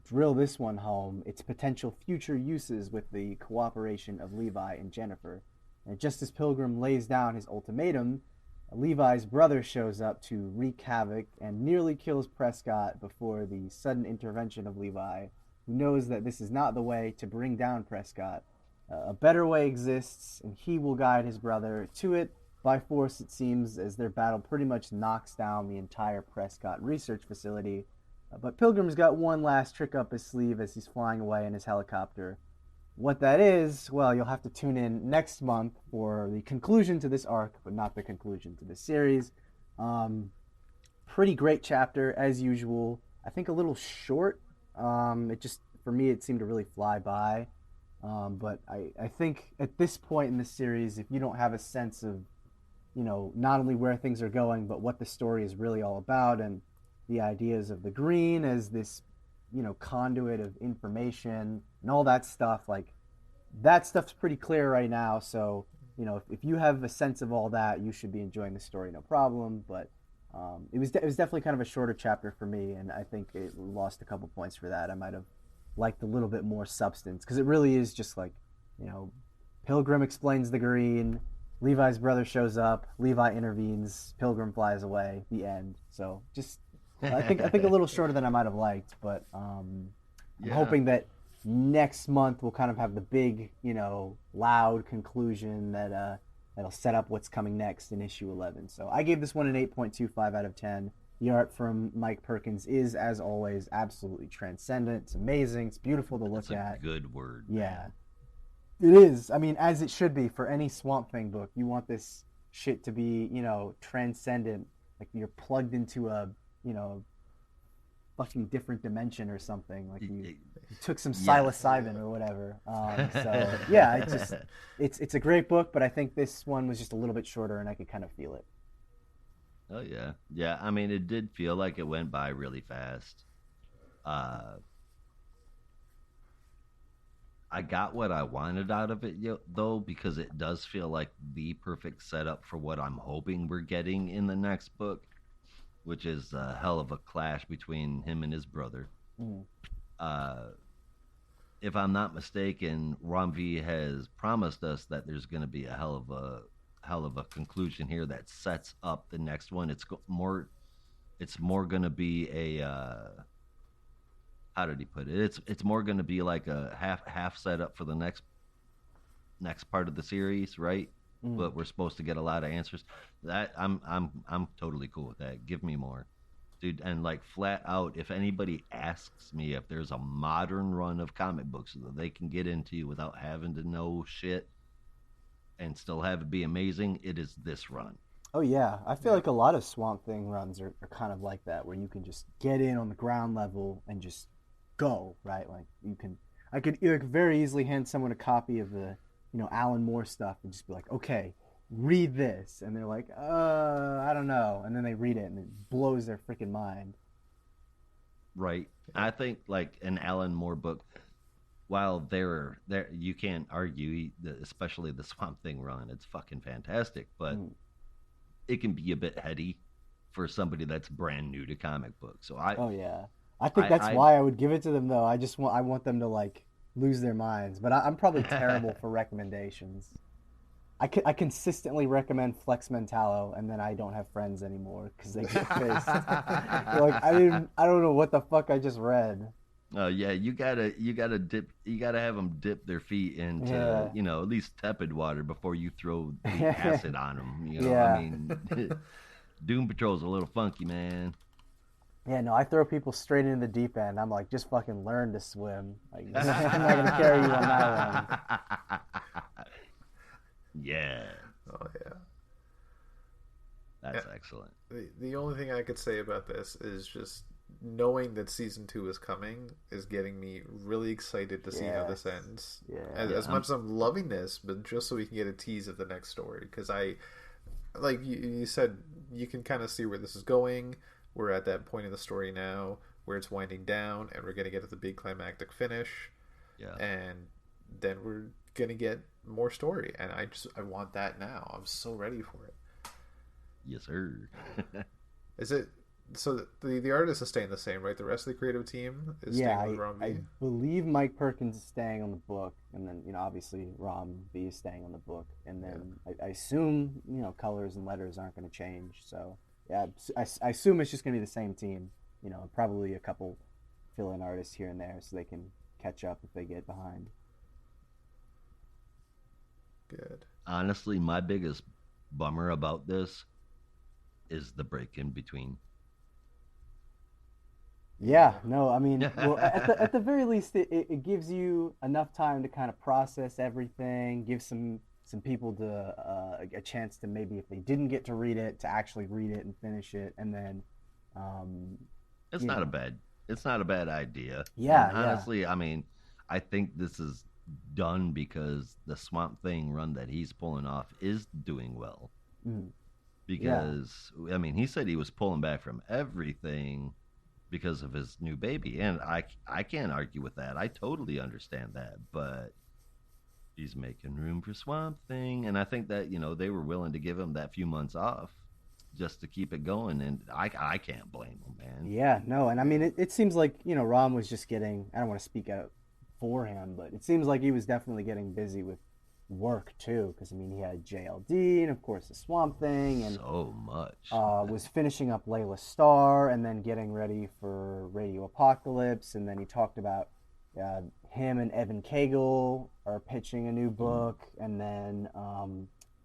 drill this one home, its potential future uses with the cooperation of Levi and Jennifer. And just as Pilgrim lays down his ultimatum, Levi's brother shows up to wreak havoc and nearly kills Prescott before the sudden intervention of Levi, who knows that this is not the way to bring down Prescott. A better way exists, and he will guide his brother to it by force, it seems, as their battle pretty much knocks down the entire Prescott research facility. But Pilgrim's got one last trick up his sleeve as he's flying away in his helicopter. What that is, well, you'll have to tune in next month for the conclusion to this arc, but not the conclusion to this series. Um, Pretty great chapter, as usual. I think a little short. It just, for me, it seemed to really fly by. But I think at this point in the series, if you don't have a sense of, not only where things are going, but what the story is really all about, and the ideas of the green as this, conduit of information and all that stuff, like that stuff's pretty clear right now. So, if you have a sense of all that, you should be enjoying the story, no problem. But it was definitely kind of a shorter chapter for me, and I think it lost a couple points for that. I might have liked a little bit more substance, because it really is just like, you know, Pilgrim explains the green, Levi's brother shows up, Levi intervenes, Pilgrim flies away, the end. So just I think a little shorter than I might have liked, but I'm Yeah. hoping that next month we'll kind of have the big, loud conclusion that that'll set up what's coming next in issue 11. So I gave this one an 8.25 out of 10. The art from Mike Perkins is, as always, absolutely transcendent. It's amazing. It's beautiful to look That's a at. good word. Yeah, it is. I mean, as it should be for any Swamp Thing book. You want this shit to be, transcendent. Like you're plugged into a, fucking different dimension or something. Like you took some psilocybin or whatever. So yeah, it's a great book, but I think this one was just a little bit shorter, and I could kind of feel it. Oh yeah, yeah. I mean, it did feel like it went by really fast. Uh, I got what I wanted out of it, though, because it does feel like the perfect setup for what I'm hoping we're getting in the next book, which is a hell of a clash between him and his brother. Mm. Uh, if I'm not mistaken, Ramvi has promised us that there's going to be a hell of a conclusion here that sets up the next one. It's more going to be how did he put it? It's more going to be like a half setup for the next part of the series, right? But we're supposed to get a lot of answers. That I'm totally cool with that. Give me more, dude. And like flat out, if anybody asks me if there's a modern run of comic books that they can get into without having to know shit and still have it be amazing, it is this run. Oh yeah, I feel like a lot of Swamp Thing runs are kind of like that, where you can just get in on the ground level and just go, right? Like I could very easily hand someone a copy of the, Alan Moore stuff and just be like, okay, read this, and they're like, I don't know, and then they read it and it blows their freaking mind. Right. I think like an Alan Moore book, while there you can't argue, especially the Swamp Thing run, it's fucking fantastic, but it can be a bit heady for somebody that's brand new to comic books. So oh yeah, I think that's why I would give it to them though. I want them to like lose their minds, but I'm probably terrible for recommendations. I consistently recommend Flex Mentallo, and then I don't have friends anymore because they get pissed. They're like, I don't know what the fuck I just read. Oh yeah, you gotta have them dip their feet into at least tepid water before you throw the acid on them. Yeah. I mean, Doom Patrol's a little funky, man. Yeah, no, I throw people straight into the deep end. I'm like, just fucking learn to swim. Like, I'm not gonna carry you on that one. Yeah. Oh yeah. That's excellent. The only thing I could say about this is just knowing that season 2 is coming is getting me really excited to see how this ends. Yeah. As much as I'm loving this, but just so we can get a tease of the next story, because like you said, you can kind of see where this is going. We're at that point in the story now where it's winding down, and we're gonna get to the big climactic finish. Yeah. And then we're gonna get more story, and I want that now. I'm so ready for it. Yes, sir. Is it so? The artist is staying the same, right? The rest of the creative team is staying with Rom V. I believe Mike Perkins is staying on the book, and then obviously Rom V is staying on the book, and then I assume colors and letters aren't going to change. So yeah, I assume it's just going to be the same team. Probably a couple fill-in artists here and there, so they can catch up if they get behind. Good. Honestly, my biggest bummer about this is the break in between. Yeah, no, I mean, well, at the very least, it gives you enough time to kind of process everything, give some people a chance to, maybe if they didn't get to read it, to actually read it and finish it, and then it's not a bad idea. Yeah, and honestly, I mean, I think this is done because the Swamp Thing run that he's pulling off is doing well. Because I mean, he said he was pulling back from everything because of his new baby, and I can't argue with that. I totally understand that, but he's making room for Swamp Thing, and I think that they were willing to give him that few months off just to keep it going, and I can't blame him, man. Yeah, no, and I mean, it seems like Rom was just getting, I don't want to speak out for him, but it seems like he was definitely getting busy with work too, because I mean, he had JLD and of course the Swamp Thing, and so much was finishing up Layla Starr and then getting ready for Radio Apocalypse, and then he talked about him and Evan Cagle are pitching a new book, and then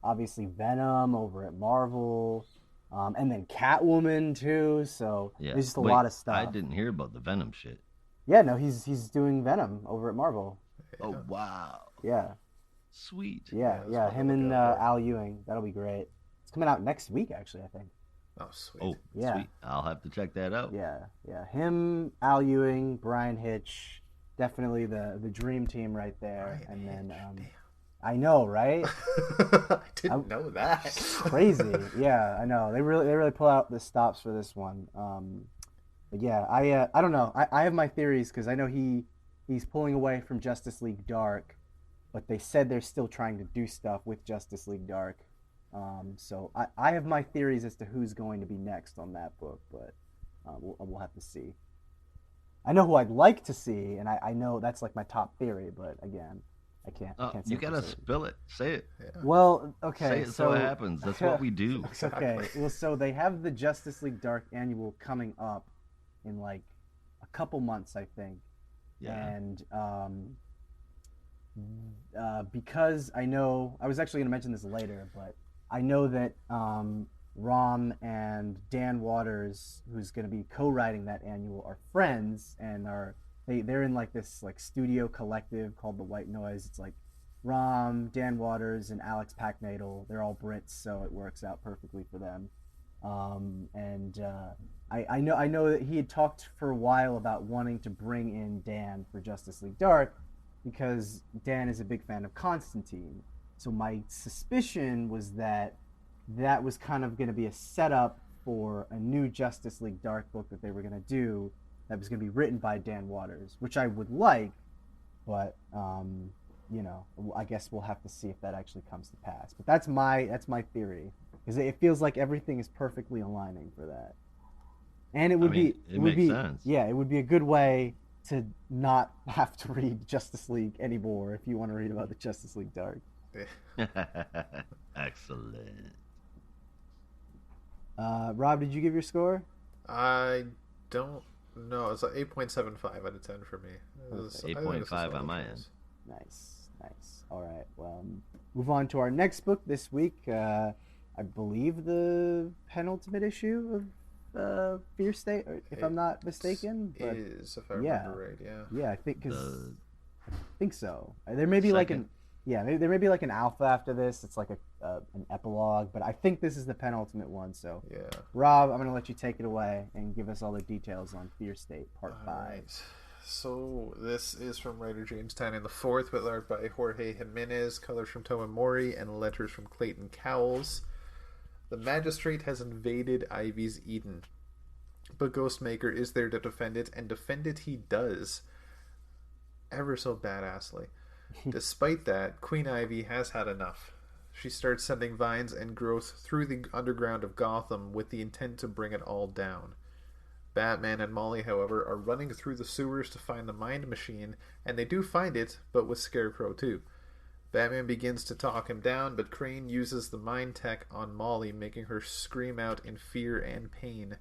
obviously Venom over at Marvel, and then Catwoman too, so there's just a lot of stuff. I didn't hear about the Venom shit. Yeah, no, he's doing Venom over at Marvel. Oh wow. Yeah. Sweet. Yeah. Him and Al Ewing. That'll be great. It's coming out next week, actually, I think. Oh, sweet. Oh, yeah. Sweet. I'll have to check that out. Yeah. Him, Al Ewing, Brian Hitch, definitely the dream team right there. Brian and then, Hitch, I know, right? I didn't know that. Crazy. Yeah, I know. They really pull out the stops for this one. But yeah, I don't know. I have my theories, because I know he's pulling away from Justice League Dark, but they said they're still trying to do stuff with Justice League Dark. So I have my theories as to who's going to be next on that book, but we'll have to see. I know who I'd like to see, and I know that's like my top theory, but again, I can't say you gotta spill it. Say it. Yeah. Well, okay. Say it so it happens. That's what we do. Okay. Well, so they have the Justice League Dark annual coming up in like a couple months, I think. Yeah. And because I know, I was actually going to mention this later, but I know that Rom and Dan Waters, who's going to be co-writing that annual, are friends and they're in like this like studio collective called the White Noise. It's like Rom, Dan Waters, and Alex Packnadel. They're all Brits, so it works out perfectly for them. And I know that he had talked for a while about wanting to bring in Dan for Justice League Dark because Dan is a big fan of Constantine. So my suspicion was that that was kind of going to be a setup for a new Justice League Dark book that they were going to do that was going to be written by Dan Waters, which I would like, but you know, I guess we'll have to see if that actually comes to pass. But that's my theory, because it feels like everything is perfectly aligning for that, and it would It makes sense. yeah, it would be a good way to not have to read Justice League anymore if you want to read about the Justice League Dark. Excellent. Rob, did you give your score? I don't know. It's like 8.75 out of 10 for me. Okay. 8.5 on my end. Nice. All right. Well, move on to our next book this week. I believe the penultimate issue of Fear State, if I'm not mistaken. But is, if I remember right, yeah. Yeah, I think so. There may be like there may be like an alpha after this. It's like an epilogue, but I think this is the penultimate one. So, Yeah. Rob, I'm going to let you take it away and give us all the details on Fear State Part 5. Right. So this is from writer James Tynion IV, with art by Jorge Jimenez, colors from Toma Mori, and letters from Clayton Cowles. The magistrate has invaded Ivy's Eden, but Ghostmaker is there to defend it, and defend it he does. Ever so badassly. Despite that, Queen Ivy has had enough. She starts sending vines and growth through the underground of Gotham with the intent to bring it all down. Batman and Molly, however, are running through the sewers to find the Mind Machine, and they do find it, but with Scarecrow too. Batman begins to talk him down, but Crane uses the Mind Tech on Molly, making her scream out in fear and pain.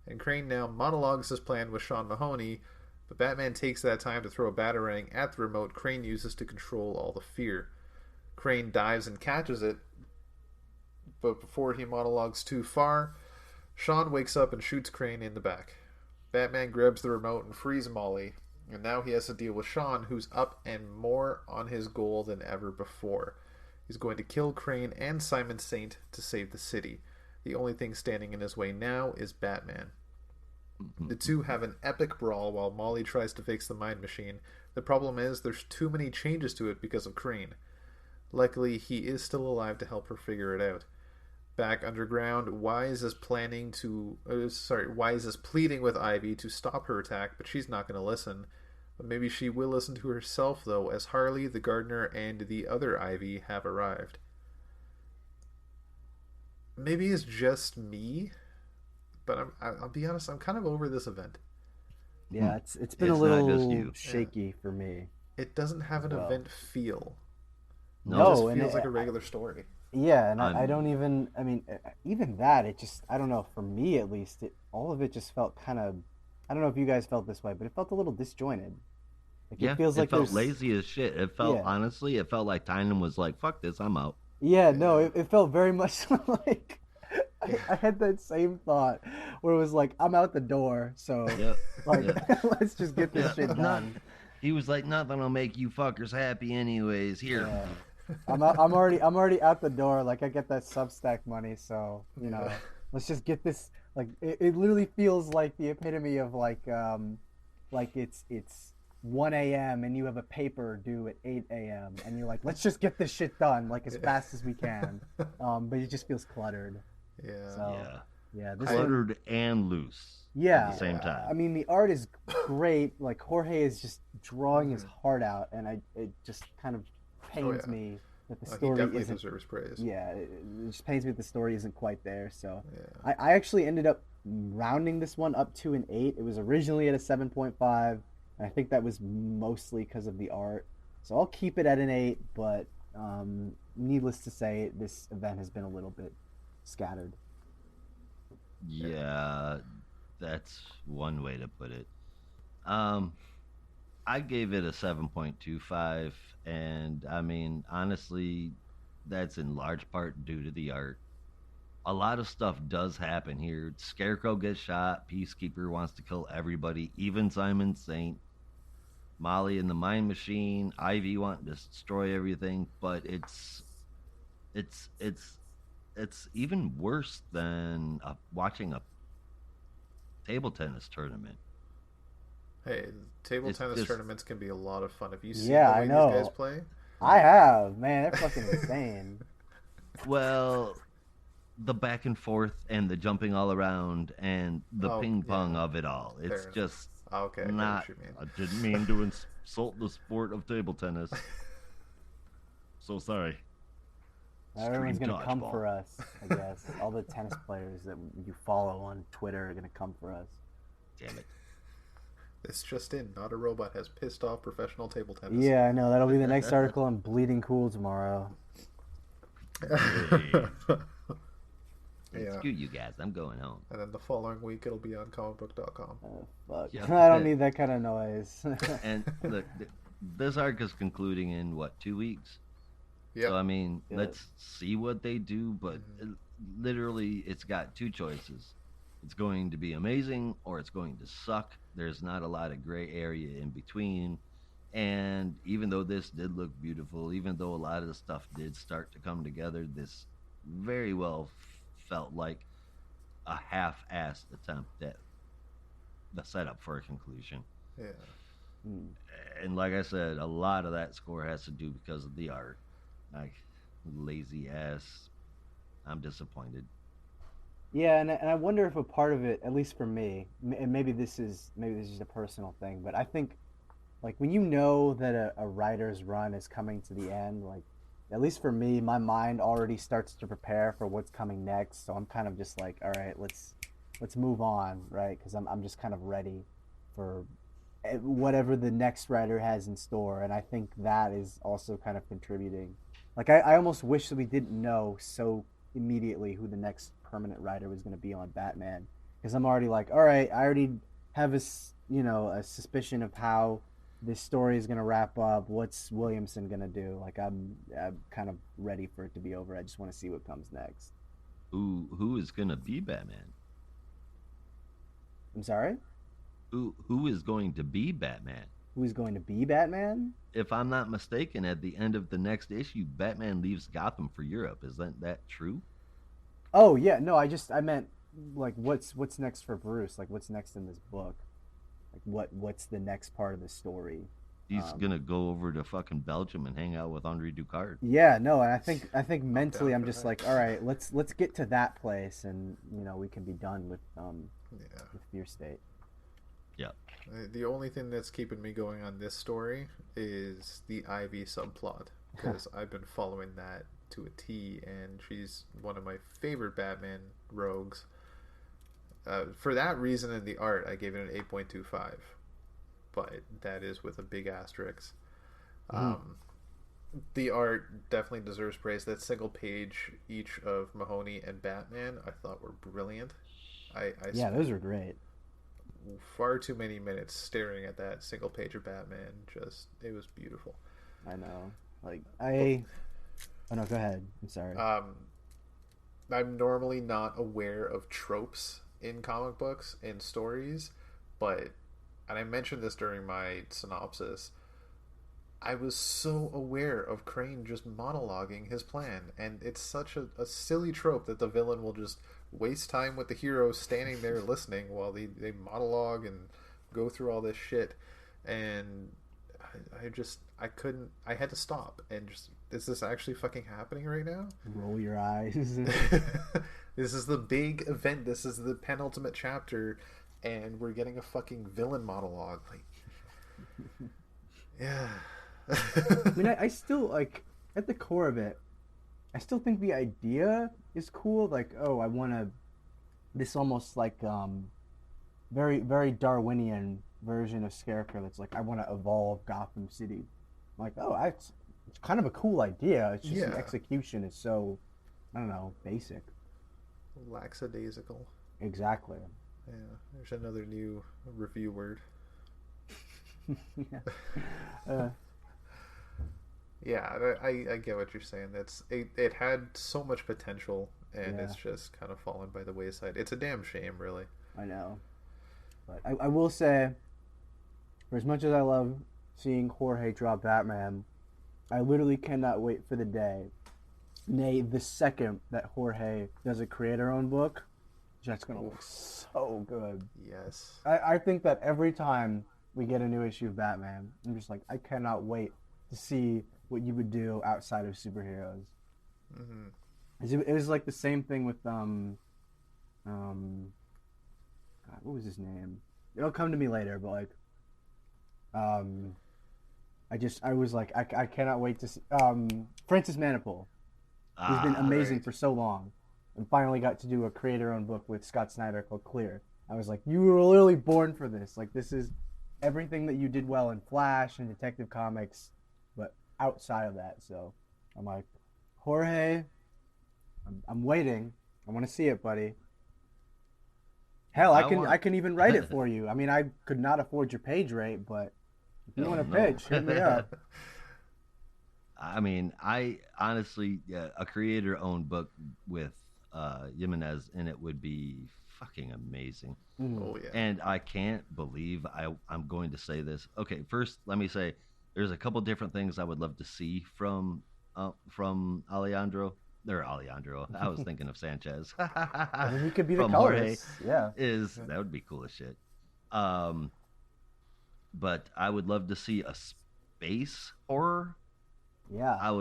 And Crane now monologues his plan with Sean Mahoney, but Batman takes that time to throw a batarang at the remote Crane uses to control all the fear. Crane dives and catches it, but before he monologues too far, Sean wakes up and shoots Crane in the back. Batman grabs the remote and frees Molly, and now he has to deal with Sean, who's up and more on his goal than ever before. He's going to kill Crane and Simon Saint to save the city. The only thing standing in his way now is Batman. The two have an epic brawl while Molly tries to fix the Mind Machine. The problem is there's too many changes to it because of Crane. Luckily, he is still alive to help her figure it out. Back underground, Wise is pleading with Ivy to stop her attack, but she's not going to listen. But maybe she will listen to herself, though, as Harley, the gardener, and the other Ivy have arrived. Maybe it's just me, but I'll be honest, I'm kind of over this event. Yeah, it's been a It's not just little you. shaky for me. It doesn't have an event feel. No, It and feels like a regular story. Yeah, and I don't even. I mean, even that. It just. I don't know. For me, at least, all of it just felt kind of. I don't know if you guys felt this way, but it felt a little disjointed. Like, Yeah, it feels like felt there's. lazy as shit. It felt, Yeah. honestly, it felt like Tynan was like, fuck this, I'm out. Yeah, no, it felt very much like. I had that same thought where it was like, I'm out the door, so Yep. like, Yeah. let's just get this shit Not- done. He was like, nothing will make you fuckers happy anyways. Here. Yeah. I'm already out the door. Like, I get that Substack money, so you know, let's just get this. Like, it literally feels like the epitome of like it's 1 a.m. and you have a paper due at 8 a.m. and you're like, let's just get this shit done like as fast as we can. But it just feels cluttered. Yeah. So, yeah, this Cluttered and loose. Yeah, At the same time. I mean, the art is great. Like, Jorge is just drawing his heart out, and it just kind of pains me that the He story definitely isn't. deserves praise. Yeah, it just pains me that the story isn't quite there. So, Yeah. I actually ended up rounding this one up to an 8. It was originally at a 7.5, and I think that was mostly because of the art. So I'll keep it at an 8, but needless to say, this event has been a little bit scattered. Yeah, that's one way to put it. Um, I gave it a 7.25, and I mean, honestly, that's in large part due to the art. A lot of stuff does happen here. Scarecrow gets shot. Peacekeeper wants to kill everybody, even Simon Saint. Molly and the Mind Machine. Ivy wanting to destroy everything, but it's it's it's even worse than watching a table tennis tournament. Hey, table It's tennis just tournaments can be a lot of fun. Have you seen Yeah, the I way these guys know. play? I have, man. They're fucking insane. well, the back and forth and the jumping all around and the Oh, ping pong yeah. of it all. Fair It's enough. just Okay, I get not. what you mean. I didn't mean to insult the sport of table tennis. So sorry. Everyone's Stream gonna come dodgeball. for us, I guess. All the tennis players that you follow on Twitter are gonna come for us. Damn it. It's just in. Not a robot has pissed off professional table tennis. Yeah, I know. That'll be the next article on Bleeding Cool tomorrow. Hey. Yeah. Screw you guys. I'm going home. And then the following week it'll be on comicbook.com. Oh, fuck. Yeah. I don't need that kind of noise. And look, this arc is concluding in what, 2 weeks? Yep. So I mean, Good. let's see what they do. But literally, it's got two choices. It's going to be amazing or it's going to suck. There's not a lot of gray area in between. And even though this did look beautiful, even though a lot of the stuff did start to come together, this very well felt like a half-assed attempt at the setup for a conclusion. Yeah. Hmm. And like I said, a lot of that score has to do because of the art. Like, lazy ass. I'm disappointed. Yeah, and I wonder if a part of it, at least for me, and maybe this is just a personal thing, but I think like when you know that a writer's run is coming to the end, like at least for me, my mind already starts to prepare for what's coming next. So I'm kind of just like, all right, let's move on, right? Because I'm just kind of ready for whatever the next writer has in store, and I think that is also kind of contributing. Like I almost wish that we didn't know so immediately who the next permanent writer was going to be on Batman, because I'm already like, all right, I already have a suspicion of how this story is going to wrap up. What's Williamson going to do? Like I'm kind of ready for it to be over. I just want to see what comes next. Who is gonna be Batman? I'm sorry. Who is going to be Batman? Who's going to be Batman? If I'm not mistaken, at the end of the next issue, Batman leaves Gotham for Europe. Isn't that true? Oh yeah, no, I meant like what's next for Bruce? Like what's next in this book? Like what's the next part of the story? He's gonna go over to fucking Belgium and hang out with Henri Ducard. Yeah, no, and I think mentally down I'm for just that. like, all right, let's get to that place, and we can be done with Yeah. Fear State. Yeah. The only thing that's keeping me going on this story is the Ivy subplot, because I've been following that to a T, and she's one of my favorite Batman rogues. For that reason and the art, I gave it an 8.25, but that is with a big asterisk. The art definitely deserves praise. That single page each of Mahoney and Batman I thought were brilliant. I Yeah, those are great. far too many minutes staring at that single page of Batman. Just, it was beautiful. I know. Like I. Oh no, go ahead. I'm sorry. I'm normally not aware of tropes in comic books and stories, but, and I mentioned this during my synopsis, I was so aware of Crane just monologuing his plan, and it's such a silly trope that the villain will just waste time with the hero standing there listening while they monologue and go through all this shit. And I couldn't, I had to stop and just, is this actually fucking happening right now? Roll your eyes. This is the big event, this is the penultimate chapter, and we're getting a fucking villain monologue. Like, yeah. I mean, I still like at the core of it. I still think the idea is cool. Like, oh, I want to. This almost like very very Darwinian version of Scarecrow. That's like I want to evolve Gotham City. I'm like, oh, it's kind of a cool idea. It's just the Yeah. execution is so, I don't know, basic. Lackadaisical. Exactly. Yeah, there's another new review word. Yeah. Uh, Yeah, I get what you're saying. It had so much potential, and Yeah. it's just kind of fallen by the wayside. It's a damn shame, really. I know. But I will say, for as much as I love seeing Jorge draw Batman, I literally cannot wait for the day, nay, the second that Jorge does a creator-owned book. That's going to look so good. Yes. I think that every time we get a new issue of Batman, I'm just like, I cannot wait to see what you would do outside of superheroes. It was like the same thing with God, what was his name? It'll come to me later, but like, I was like, I cannot wait to see Francis Manapul. He's been amazing right. for so long, and finally got to do a creator-owned book with Scott Snyder called Clear. I was like, you were literally born for this. Like, this is everything that you did well in Flash and Detective Comics, but outside of that. So I'm like, Jorge, I'm waiting. I want to see it, buddy. Hell, I can even write it for you. I mean, I could not afford your page rate, but if you want to pitch, hit me up. I mean, I honestly, a creator-owned book with Jimenez in it would be fucking amazing. Oh yeah. And I can't believe I'm going to say this. Okay, first let me say there's a couple different things I would love to see from Alejandro. Or Alejandro. I was thinking of Sanchez. I mean, he could be the From Jorge colorist. Yeah. that would be cool as shit. But I would love to see a space horror. Yeah. I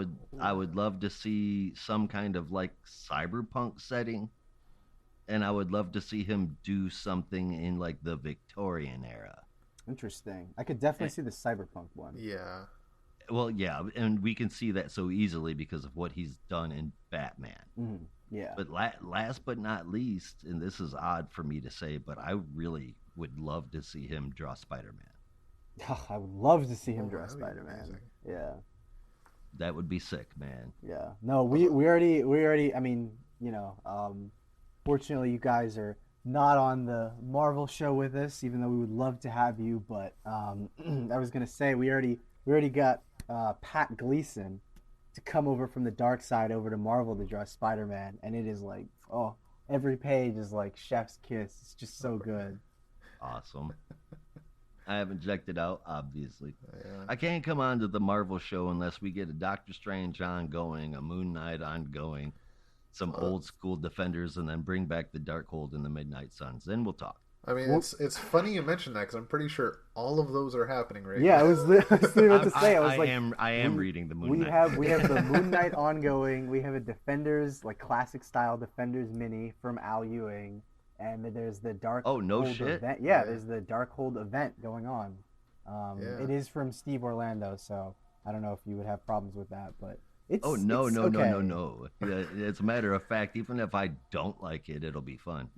would love to see some kind of like cyberpunk setting, and I would love to see him do something in like the Victorian era. Interesting. I could definitely see the cyberpunk one. Yeah. Well, yeah, and we can see that so easily because of what he's done in Batman. Mm-hmm. Yeah. But last but not least, and this is odd for me to say, but I really would love to see him draw Spider-Man. I would love to see him draw that'd be Spider-Man. amazing. Yeah. That would be sick, man. Yeah. No, we already. I mean, fortunately, you guys are not on the Marvel show with us, even though we would love to have you. But I was gonna say we already got Pat Gleason to come over from the dark side over to Marvel to draw Spider-Man, and it is like, oh, every page is like chef's kiss. It's just so good. Awesome. I haven't checked it out, obviously. Yeah. I can't come on to the Marvel show unless we get a Doctor Strange ongoing, a Moon Knight ongoing, some old school Defenders, and then bring back the Darkhold and the Midnight Suns. Then we'll talk. I mean, it's funny you mentioned that because I'm pretty sure all of those are happening right Yeah, now. I was literally about to say. I am reading the Moon Knight. We have the Moon Knight ongoing. We have a Defenders, like classic style Defenders mini from Al Ewing, and there's the Dark. Oh, no Hold shit. event. Yeah, there's the Darkhold event going on. Yeah. It is from Steve Orlando, so I don't know if you would have problems with that, but it's. Oh no it's no okay. no. It's a matter of fact. Even if I don't like it, it'll be fun.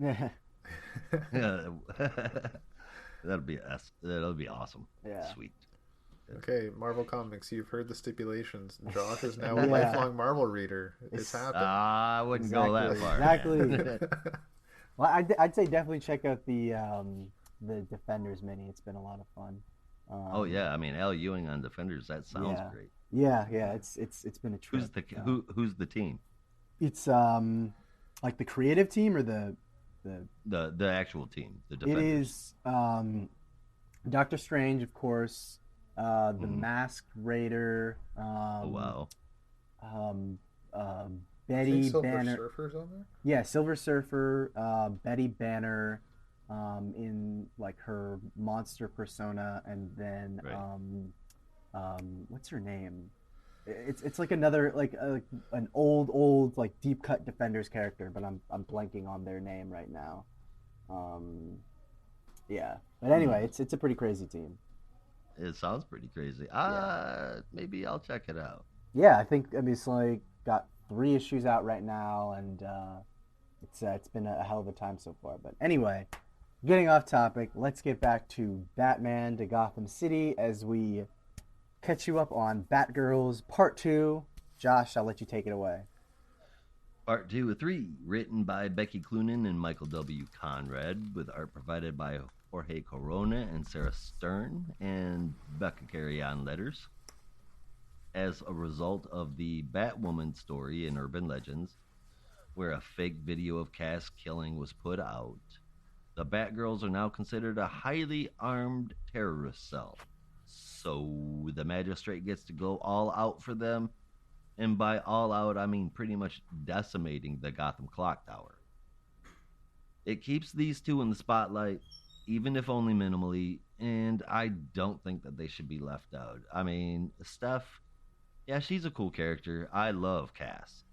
That'll be awesome. Yeah. Sweet. Okay, Marvel Comics, you've heard the stipulations. Josh is now a Yeah. lifelong Marvel reader. It's happened. I wouldn't go that far. Exactly. Well, I'd say definitely check out the Defenders mini. It's been a lot of fun. Oh yeah, I mean Al Ewing on Defenders. That sounds great. Yeah. It's been a trip. Who's the team? It's like the creative team or the actual team. The It Defenders. is Doctor Strange, of course. The Masked Raider. Oh wow. Betty Silver Banner. Surfer's on there? Yeah, Silver Surfer, Betty Banner, in like her monster persona, and then Right. what's her name? It's like another like an old like deep cut Defenders character, but I'm blanking on their name right now. Yeah, but anyway, it's a pretty crazy team. It sounds pretty crazy. Maybe I'll check it out. Yeah, I think it's like got 3 issues out right now, and it's been a hell of a time so far. But anyway, getting off topic, let's get back to Batman to Gotham City as we catch you up on Batgirls Part 2. Josh, I'll let you take it away. Part 2 of 3, written by Becky Cloonan and Michael W. Conrad, with art provided by Jorge Corona and Sarah Stern, and Becca Carey on letters. As a result of the Batwoman story in Urban Legends, where a fake video of Cass killing was put out, the Batgirls are now considered a highly armed terrorist cell. So the magistrate gets to go all out for them, and by all out, I mean pretty much decimating the Gotham Clock Tower. It keeps these two in the spotlight, even if only minimally, and I don't think that they should be left out. I mean, Steph, yeah, she's a cool character. I love Cass.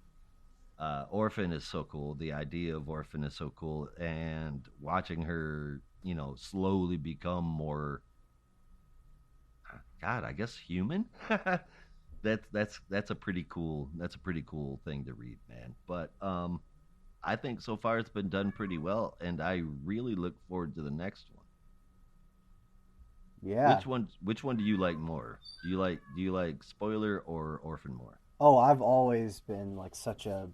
Orphan is so cool. The idea of Orphan is so cool, and watching her, slowly become more, God, I guess human. That's a pretty cool thing to read, man. But I think so far it's been done pretty well, and I really look forward to the next one. Yeah. Which one do you like more? Do you like Spoiler or Orphan more? Oh, I've always been like such a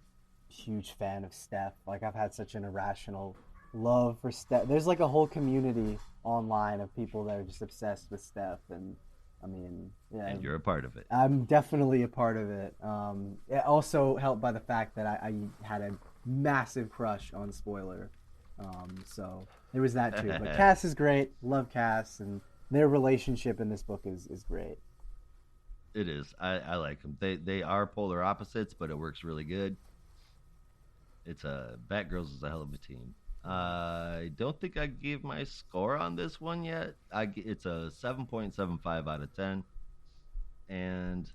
huge fan of Steph. Like I've had such an irrational love for Steph. There's like a whole community online of people that are just obsessed with Steph, and I mean, yeah. And you're a part of it. I'm definitely a part of it. It also helped by the fact that I had a massive crush on Spoiler. So there was that too. But Cass is great. Love Cass, and their relationship in this book is great. It is. I like them. They are polar opposites, but it works really good. It's Batgirls is a hell of a team. I don't think I gave my score on this one yet. It's a 7.75 out of 10. And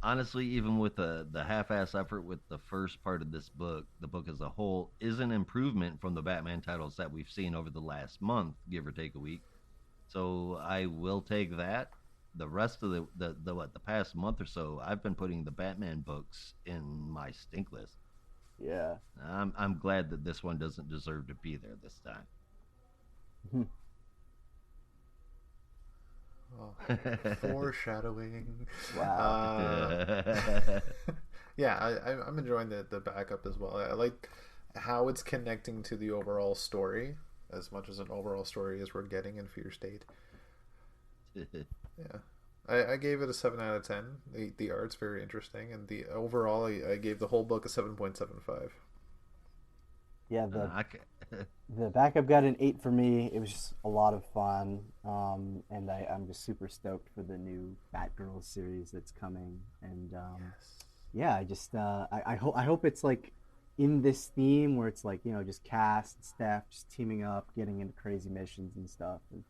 honestly, even with the half-ass effort with the first part of this book, the book as a whole is an improvement from the Batman titles that we've seen over the last month, give or take a week. So I will take that. The rest of the past month or so, I've been putting the Batman books in my stink list. Yeah. I'm glad that this one doesn't deserve to be there this time. Oh, foreshadowing. Wow. Yeah, I'm enjoying the backup as well. I like how it's connecting to the overall story as much as an overall story as we're getting in Fear State. Yeah. I gave it a 7 out of 10. The art's very interesting, and the overall I gave the whole book a 7.75. Yeah, the backup got an 8 for me. It was just a lot of fun, and I'm just super stoked for the new Batgirl series that's coming. And Yes. yeah, I just I hope it's like in this theme where it's like just Cass and Steph just teaming up, getting into crazy missions and stuff. And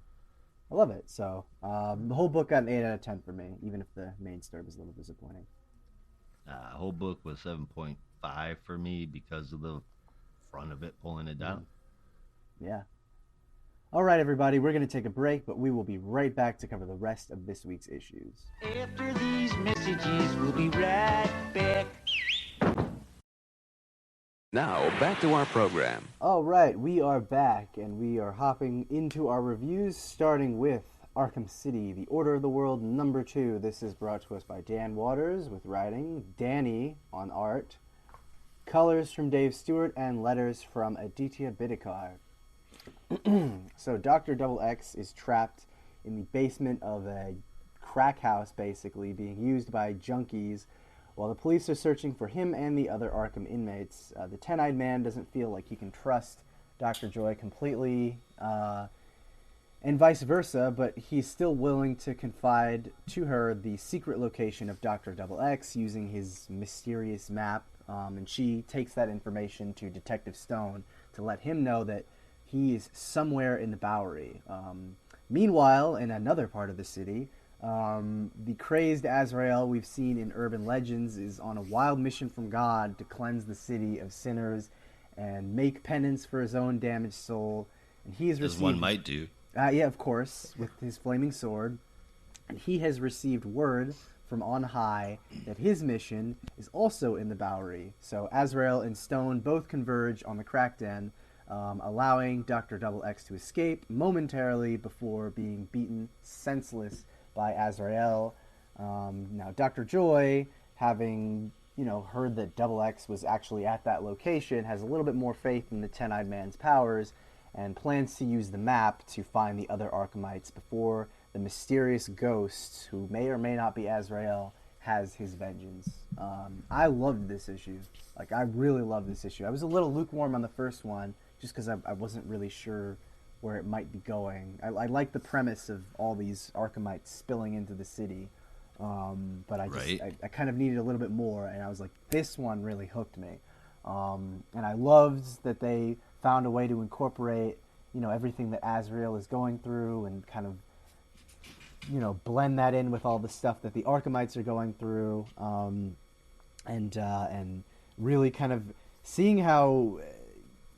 I love it. So the whole book got an 8 out of 10 for me, even if the main story was a little disappointing. Whole book was 7.5 for me because of the front of it pulling it down. Yeah. All right, everybody, we're going to take a break, but we will be right back to cover the rest of this week's issues. After these messages, we'll be right back. Now, back to our program. All right, we are back, and we are hopping into our reviews, starting with Arkham City, The Order of the World #2. This is brought to us by Dan Waters, with writing, Danny on art, colors from Dave Stewart, and letters from Aditya Bidikar. So Dr. Double X is trapped in the basement of a crack house, basically, being used by junkies. While the police are searching for him and the other Arkham inmates, the Ten-Eyed Man doesn't feel like he can trust Dr. Joy completely, and vice versa, but he's still willing to confide to her the secret location of Dr. Double X using his mysterious map, and she takes that information to Detective Stone to let him know that he is somewhere in the Bowery. Meanwhile, in another part of the city, the crazed Azrael we've seen in Urban Legends is on a wild mission from God to cleanse the city of sinners and make penance for his own damaged soul. And he has received, as one might do. Yeah, of course, with his flaming sword. And he has received word from on high that his mission is also in the Bowery. So Azrael and Stone both converge on the crack den, allowing Dr. Double X to escape momentarily before being beaten senseless by Azrael. Now, Dr. Joy, having heard that Double X was actually at that location, has a little bit more faith in the Ten-Eyed Man's powers, and plans to use the map to find the other Arkhamites before the mysterious ghost, who may or may not be Azrael, has his vengeance. I loved this issue. Like, I really loved this issue. I was a little lukewarm on the first one, just because I wasn't really sure where it might be going. I like the premise of all these Arkhamites spilling into the city. But I kind of needed a little bit more, and I was like, this one really hooked me. And I loved that they found a way to incorporate, everything that Azrael is going through and kind of, blend that in with all the stuff that the Arkhamites are going through. And really kind of seeing how,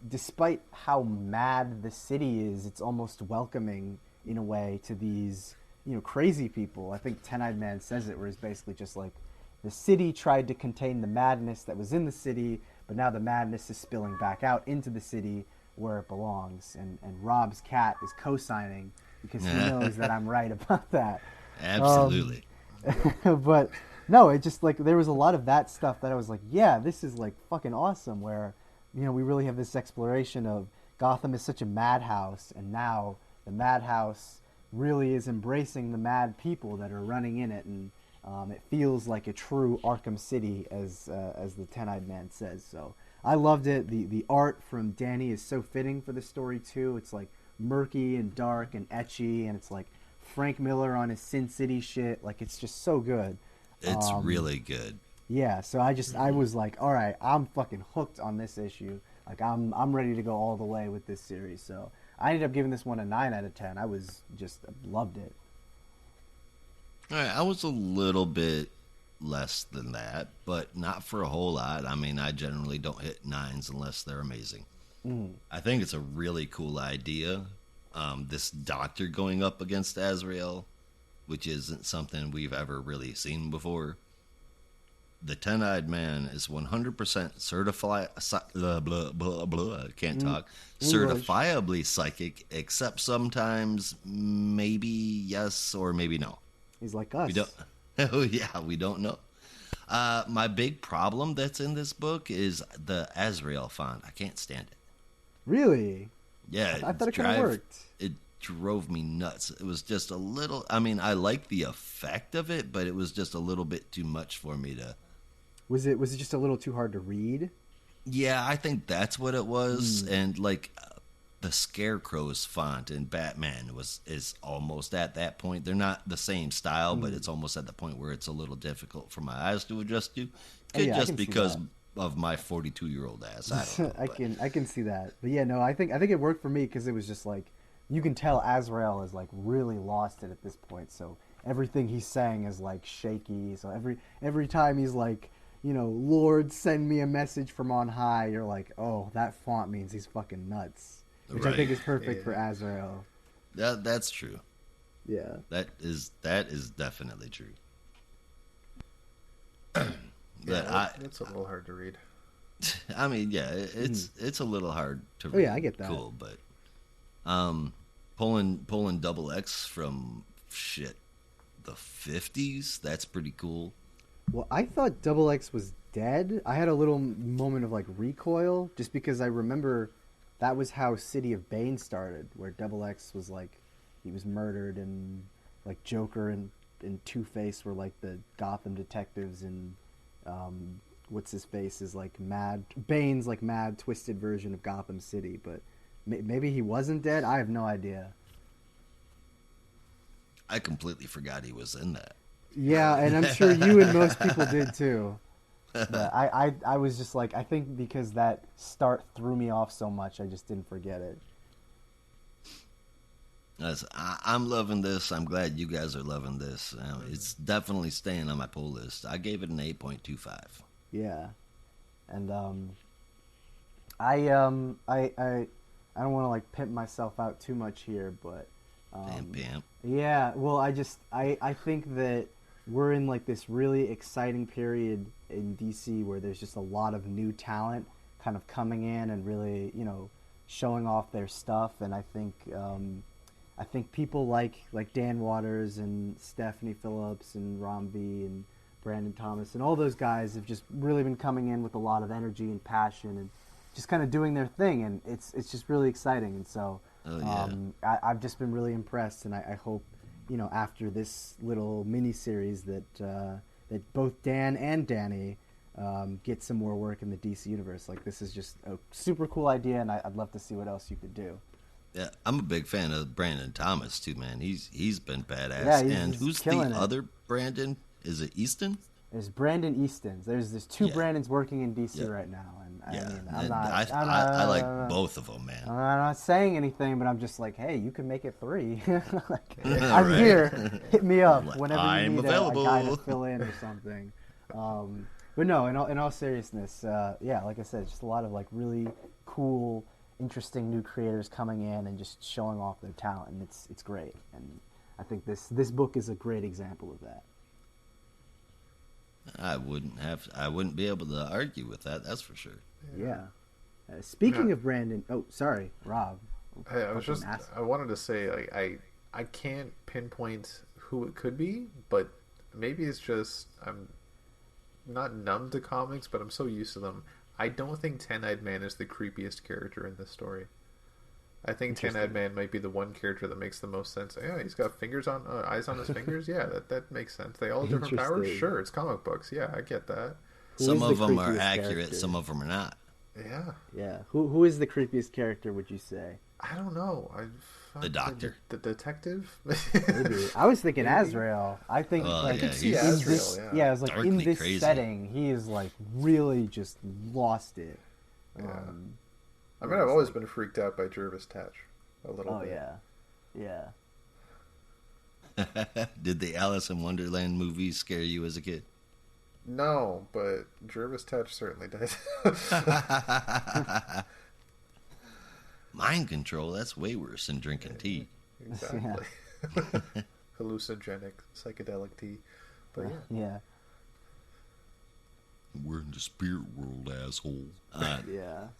despite how mad the city is, it's almost welcoming in a way to these crazy people. I think Ten-Eyed Man says it, where it's basically just like, the city tried to contain the madness that was in the city, but now the madness is spilling back out into the city where it belongs. And Rob's cat is co-signing because he knows that I'm right about that. Absolutely. But no, it just, like, there was a lot of that stuff that I was like, yeah, this is, like, fucking awesome, where, we really have this exploration of Gotham is such a madhouse, and now the madhouse really is embracing the mad people that are running in it, and it feels like a true Arkham City, as the Ten-Eyed Man says. So I loved it. The art from Danny is so fitting for the story too. It's like murky and dark and etchy, and it's like Frank Miller on his Sin City shit. Like, it's just so good. It's really good. Yeah, so I was like, all right, I'm fucking hooked on this issue. Like, I'm ready to go all the way with this series. So I ended up giving this one a 9 out of 10. I was just loved it. All right, I was a little bit less than that, but not for a whole lot. I mean, I generally don't hit 9s unless they're amazing. I think it's a really cool idea. This doctor going up against Azrael, which isn't something we've ever really seen before. The Ten-Eyed Man is 100% certified, blah, blah, blah, blah, I can't talk, certifiably psychic, except sometimes maybe yes or maybe no. He's like us. We don't, oh yeah, we don't know. My big problem that's in this book is the Azrael font. I can't stand it. Really? Yeah. I thought it kind of worked. It drove me nuts. It was just a little, I mean, I like the effect of it, but it was just a little bit too much for me to. Was it just a little too hard to read? Yeah, I think that's what it was. And like the Scarecrow's font in Batman is almost at that point. They're not the same style, but it's almost at the point where it's a little difficult for my eyes to adjust to. Just because of my 42-year-old ass. I don't know, I can see that. But yeah, no, I think it worked for me because it was just like, you can tell Azrael is like really lost it at this point. So everything he's saying is like shaky. So every time he's like, Lord, send me a message from on high, you're like, oh, that font means he's fucking nuts. Which I think is perfect for Azrael. That's true. Yeah. That is definitely true. It's a little hard to read. I mean, yeah, it's a little hard to read. Oh yeah, I get that. Cool, but pulling Double X from the 50s, that's pretty cool. Well, I thought Double X was dead. I had a little moment of like recoil, just because I remember that was how City of Bane started, where Double X was like, he was murdered, and like Joker and Two-Face were like the Gotham detectives, and what's his face is like Bane's like mad twisted version of Gotham City. But maybe he wasn't dead. I have no idea. I completely forgot he was in that. Yeah, and I'm sure you and most people did too. But I was just like, I think because that start threw me off so much, I just didn't forget it. I'm loving this. I'm glad you guys are loving this. It's definitely staying on my pull list. I gave it an 8.25. Yeah, and I don't want to like pimp myself out too much here, but Pimp. Yeah, well, I think that we're in like this really exciting period in DC where there's just a lot of new talent kind of coming in and really, showing off their stuff. And I think people like Dan Waters and Stephanie Phillips and Ram V and Brandon Thomas, and all those guys have just really been coming in with a lot of energy and passion and just kind of doing their thing, and it's just really exciting. And so I've just been really impressed, and I hope, after this little mini series that both Dan and Danny get some more work in the DC universe. Like, this is just a super cool idea, and I'd love to see what else you could do. Yeah, I'm a big fan of Brandon Thomas too, man. He's been badass. Yeah, and who's the other Brandon? Is it Easton? There's Brandon Easton. There's two Brandons working in DC right now, and I like both of them, man. I'm not saying anything, but I'm just like, hey, you can make it 3. I'm here. Hit me up whenever you need a guy to fill in or something. But no, in all seriousness, like I said, just a lot of like really cool, interesting new creators coming in and just showing off their talent, and it's great. And I think this book is a great example of that. I wouldn't be able to argue with that. That's for sure. Yeah. Speaking of Brandon, sorry, Rob. Hey, I wanted to say, like, I can't pinpoint who it could be, but maybe it's just I'm not numb to comics, but I'm so used to them. I don't think Ten-Eyed Man is the creepiest character in this story. I think Ten-Eyed Man might be the one character that makes the most sense. Yeah, he's got eyes on his fingers. Yeah, that makes sense. They all have different powers. Sure, it's comic books. Yeah, I get that. Some of them are accurate, character? Some of them are not. Yeah. Yeah. Who is the creepiest character, would you say? I don't know. The Doctor. The detective? Maybe. I was thinking Azrael. I think Azrael, it was like darkly in this crazy. setting, he is like really just lost it. Yeah. I mean, I've always been freaked out by Jervis Tatch a little bit. Oh, yeah. Did the Alice in Wonderland movies scare you as a kid? No, but Jervis Tatch certainly did. Mind control, that's way worse than drinking tea. Exactly. Hallucinogenic, psychedelic tea. But yeah. We're in the spirit world, asshole.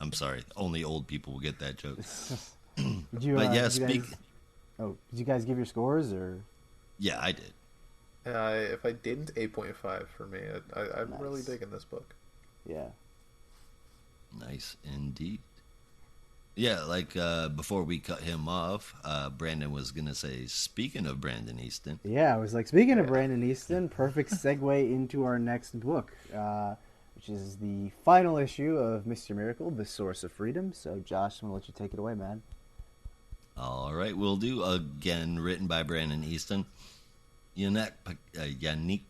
I'm sorry. Only old people will get that joke. Did you guys give your scores, or? Yeah, I did. If I didn't, 8.5 for me. I'm Nice. really digging this book. Yeah. Nice indeed. Yeah, like before we cut him off, Brandon was going to say, speaking of Brandon Easton. Yeah, I was like, speaking of Brandon Easton, perfect segue into our next book, which is the final issue of Mr. Miracle, The Source of Freedom. So, Josh, I'm going to let you take it away, man. All right, we'll do. Again, written by Brandon Easton. Yannick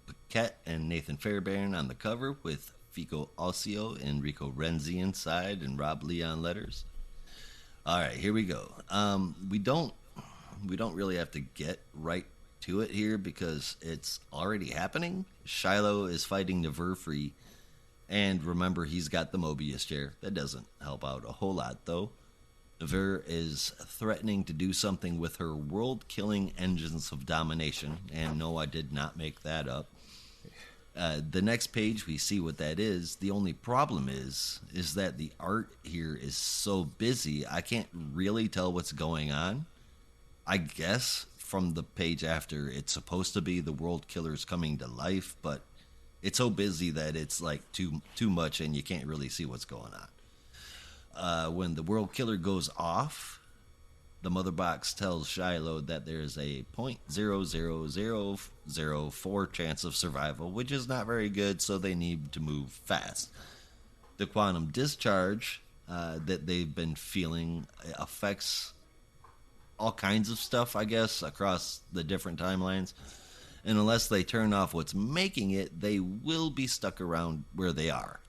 Paquette and Nathan Fairbairn on the cover, with Fico Ossio, Enrico Renzi inside, and Rob Leon letters. All right, here we go. We don't really have to get right to it here because it's already happening. Shiloh is fighting Neverfree, and remember, he's got the Mobius chair. That doesn't help out a whole lot, though. Never is threatening to do something with her world-killing engines of domination, and no, I did not make that up. The next page, we see what that is. The only problem is that the art here is so busy, I can't really tell what's going on. I guess from the page after, it's supposed to be the world killers coming to life, but it's so busy that it's like too much, and you can't really see what's going on. When the world killer goes off, the mother box tells Shiloh that there's a 0.00004 chance of survival, which is not very good, so they need to move fast. The quantum discharge that they've been feeling affects all kinds of stuff, I guess, across the different timelines. And unless they turn off what's making it, they will be stuck around where they are.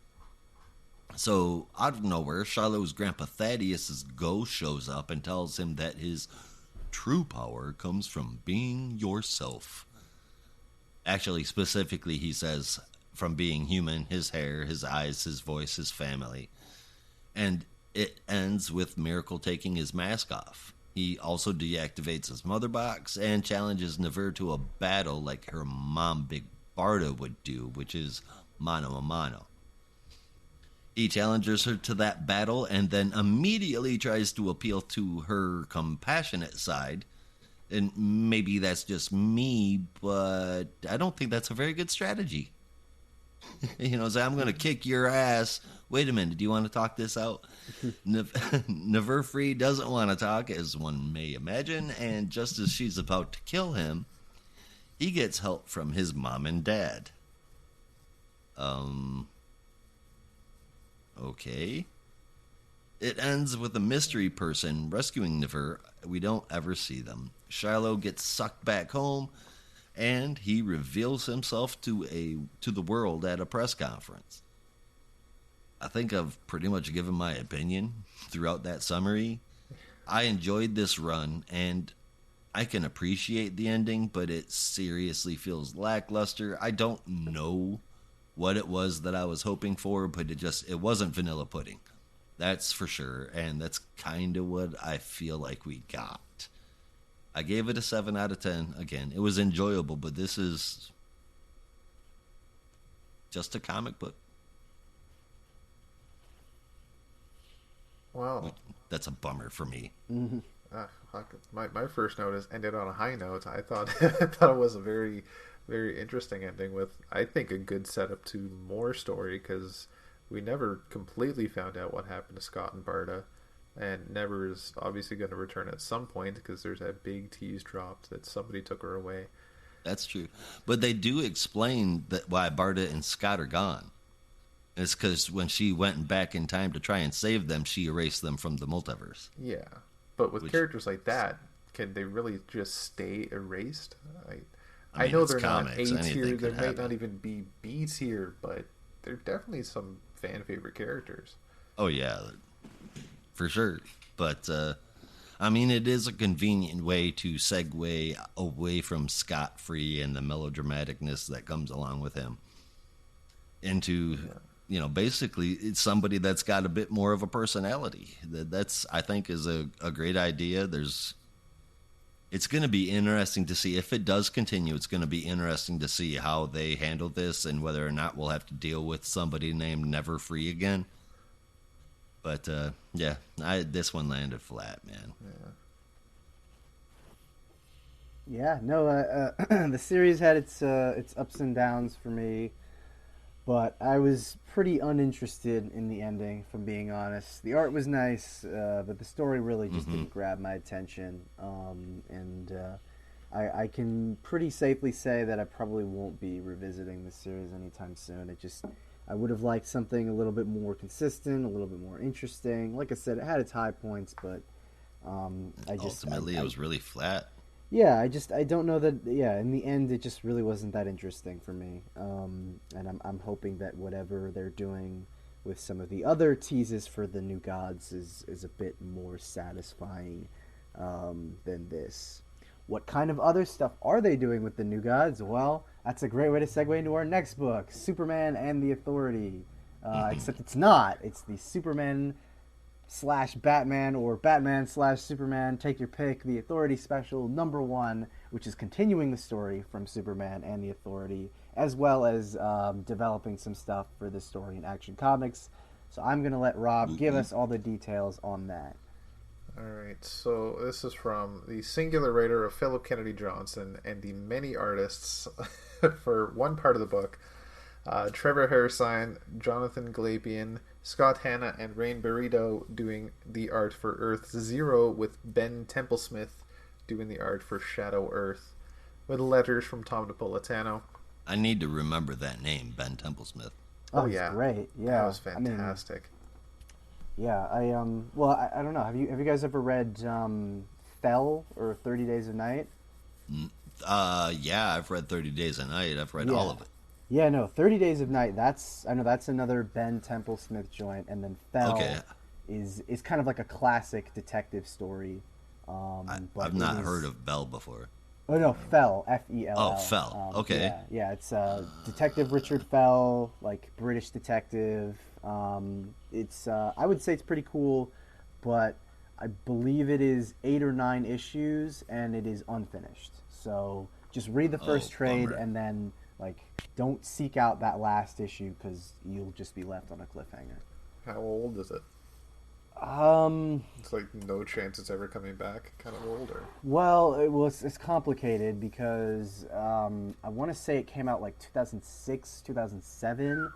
So, out of nowhere, Shiloh's grandpa Thaddeus's ghost shows up and tells him that his true power comes from being yourself. Actually, specifically, he says, from being human, his hair, his eyes, his voice, his family. And it ends with Miracle taking his mask off. He also deactivates his mother box and challenges Never to a battle like her mom, Big Barda, would do, which is mano a mano. He challenges her to that battle and then immediately tries to appeal to her compassionate side. And maybe that's just me, but I don't think that's a very good strategy. Say, I'm going to kick your ass. Wait a minute, do you want to talk this out? Neverfree doesn't want to talk, as one may imagine, and just as she's about to kill him, he gets help from his mom and dad. Okay. It ends with a mystery person rescuing Never. We don't ever see them. Shiloh gets sucked back home, and he reveals himself to the world at a press conference. I think I've pretty much given my opinion throughout that summary. I enjoyed this run, and I can appreciate the ending, but it seriously feels lackluster. I don't know what it was that I was hoping for, but it wasn't vanilla pudding. That's for sure, and that's kind of what I feel like we got. I gave it a 7 out of 10. Again, it was enjoyable, but this is just a comic book. Wow. That's a bummer for me. Mm-hmm. My first note is ended on a high note. I thought it was a very, very interesting ending with, I think, a good setup to more story, because we never completely found out what happened to Scott and Barda, and Never is obviously going to return at some point because there's that big tease dropped that somebody took her away. That's true. But they do explain that why Barda and Scott are gone. It's because when she went back in time to try and save them, she erased them from the multiverse. Yeah. But with characters like that, can they really just stay erased? I know they're comics, not A tier, anything there could might happen. not even be B tier, but they're definitely some fan favorite characters. Oh, yeah, for sure. But, it is a convenient way to segue away from Scott-Free and the melodramaticness that comes along with him into, basically it's somebody that's got a bit more of a personality. That's, I think, is a great idea. It's going to be interesting to see if it does continue. It's going to be interesting to see how they handle this and whether or not we'll have to deal with somebody named Never Free again. But this one landed flat, man. Yeah, no, the series had its ups and downs for me, but I was pretty uninterested in the ending, if I'm being honest. The art was nice, but the story really just didn't grab my attention. I can pretty safely say that I probably won't be revisiting this series anytime soon. I would have liked something a little bit more consistent, a little bit more interesting. Like I said, it had its high points, but Ultimately, it was really flat. Yeah, I don't know that. Yeah, in the end, it just really wasn't that interesting for me. And I'm hoping that whatever they're doing with some of the other teases for the New Gods is a bit more satisfying than this. What kind of other stuff are they doing with the New Gods? Well, that's a great way to segue into our next book, Superman and the Authority. Except it's not. It's the Superman / Batman or Batman / Superman, take your pick, the Authority special #1, which is continuing the story from Superman and the Authority, as well as developing some stuff for this story in Action Comics. So I'm going to let Rob give us all the details on that. Alright, so this is from the singular writer of Philip Kennedy Johnson and the many artists for one part of the book. Trevor Hairsine, Jonathan Glapian, Scott Hanna, and Rain Burrito doing the art for Earth Zero, with Ben Templesmith doing the art for Shadow Earth, with letters from Tom Napolitano. I need to remember that name, Ben Templesmith. Oh yeah, great. Yeah, that was fantastic. I don't know. Have you guys ever read Fell or 30 Days of Night? Yeah, I've read 30 Days a Night. I've read all of it. Yeah, no, 30 Days of Night, that's another Ben Templesmith joint, and then Fell is kind of like a classic detective story. I've not heard of Bell before. Oh no, Fell, Fell. Oh, Fell. Okay. Yeah, it's Detective Richard Fell, like British detective. It's I would say it's pretty cool, but I believe it is 8 or 9 issues and it is unfinished. So just read the first trade bummer. and then don't seek out that last issue because you'll just be left on a cliffhanger. How old is it? It's like no chance it's ever coming back, kind of older. Well, it's complicated because I want to say it came out like 2006, 2007,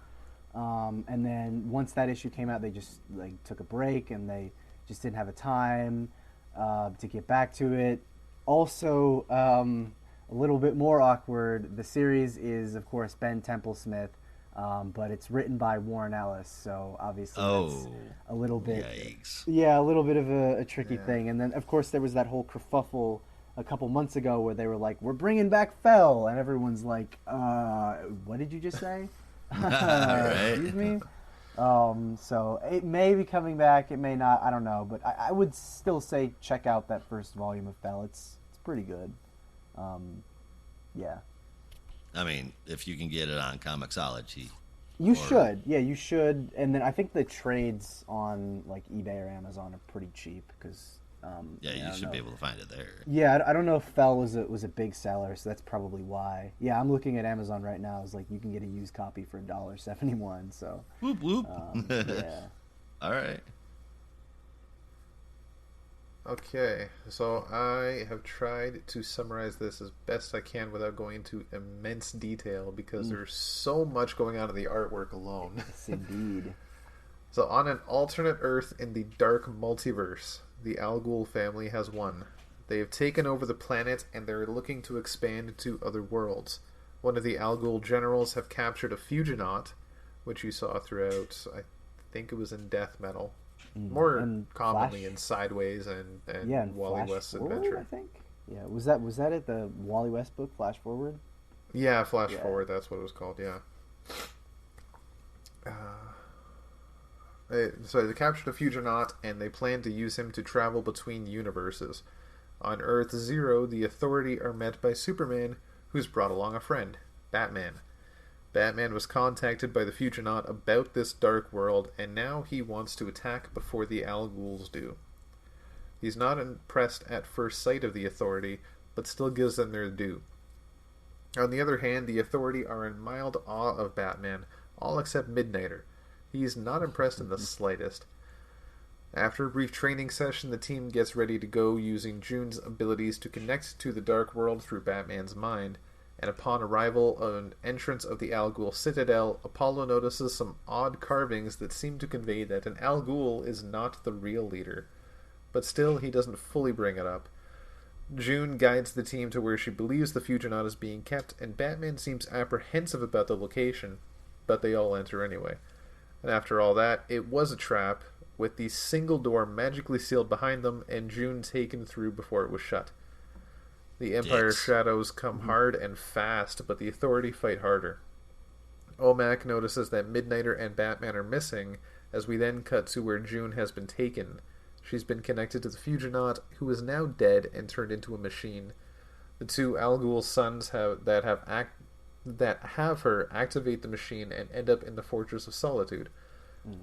and then once that issue came out, they just like took a break and they just didn't have a time to get back to it. Also, a little bit more awkward. The series is, of course, Ben Templesmith, but it's written by Warren Ellis, so obviously that's a little bit, yikes. yeah, a little bit of a tricky Yeah. thing. And then, of course, there was that whole kerfuffle a couple months ago where they were like, "We're bringing back Fell," and everyone's like, "What did you just say?" Right. Excuse me. So it may be coming back, it may not. I don't know, but I would still say check out that first volume of Fell. It's pretty good. Yeah. I mean, if you can get it on Comixology. You Or- should. Yeah, you should. And then I think the trades on like eBay or Amazon are pretty cheap because Yeah, I you don't should know. be able to find it there. Yeah, I don't know if Fell was a big seller, so that's probably why. Yeah, I'm looking at Amazon right now. It's like you can get a used copy for $1.71. So Whoop whoop. yeah. All right. Okay, so I have tried to summarize this as best I can without going into immense detail because there's so much going on in the artwork alone. Yes, indeed. So, on an alternate Earth in the dark multiverse, the Al Ghul family has won. They have taken over the planet and they're looking to expand to other worlds. One of the Al Ghul generals have captured a Fugonaut, which you saw throughout, I think it was in Death Metal. More And commonly Flash. in Sideways and Yeah, and Wally Flash West's Forward, Adventure. I think. Yeah, was that it? The Wally West book, Flash Forward? Yeah, Flash Yeah. Forward, that's what it was called, yeah. So they captured a Fugonaut, and they plan to use him to travel between universes. On Earth Zero, the Authority are met by Superman, who's brought along a friend, Batman. Batman was contacted by the Fugonaut about this dark world, and now he wants to attack before the Al Ghuls do. He's not impressed at first sight of the Authority, but still gives them their due. On the other hand, the Authority are in mild awe of Batman, all except Midnighter. He's not impressed in the slightest. After a brief training session, the team gets ready to go using June's abilities to connect to the Dark World through Batman's mind, and upon arrival on entrance of the Al Ghul Citadel, Apollo notices some odd carvings that seem to convey that an Al Ghul is not the real leader. But still, he doesn't fully bring it up. June guides the team to where she believes the Fugonaut is being kept, and Batman seems apprehensive about the location, but they all enter anyway. And after all that, it was a trap, with the single door magically sealed behind them, and June taken through before it was shut. The Empire's Dicks. shadows come hard and fast, but the Authority fight harder. Omak notices that Midnighter and Batman are missing, as we then cut to where June has been taken. She's been connected to the Fugonaut, who is now dead and turned into a machine. The two Al Ghul sons that have her activate the machine and end up in the Fortress of Solitude.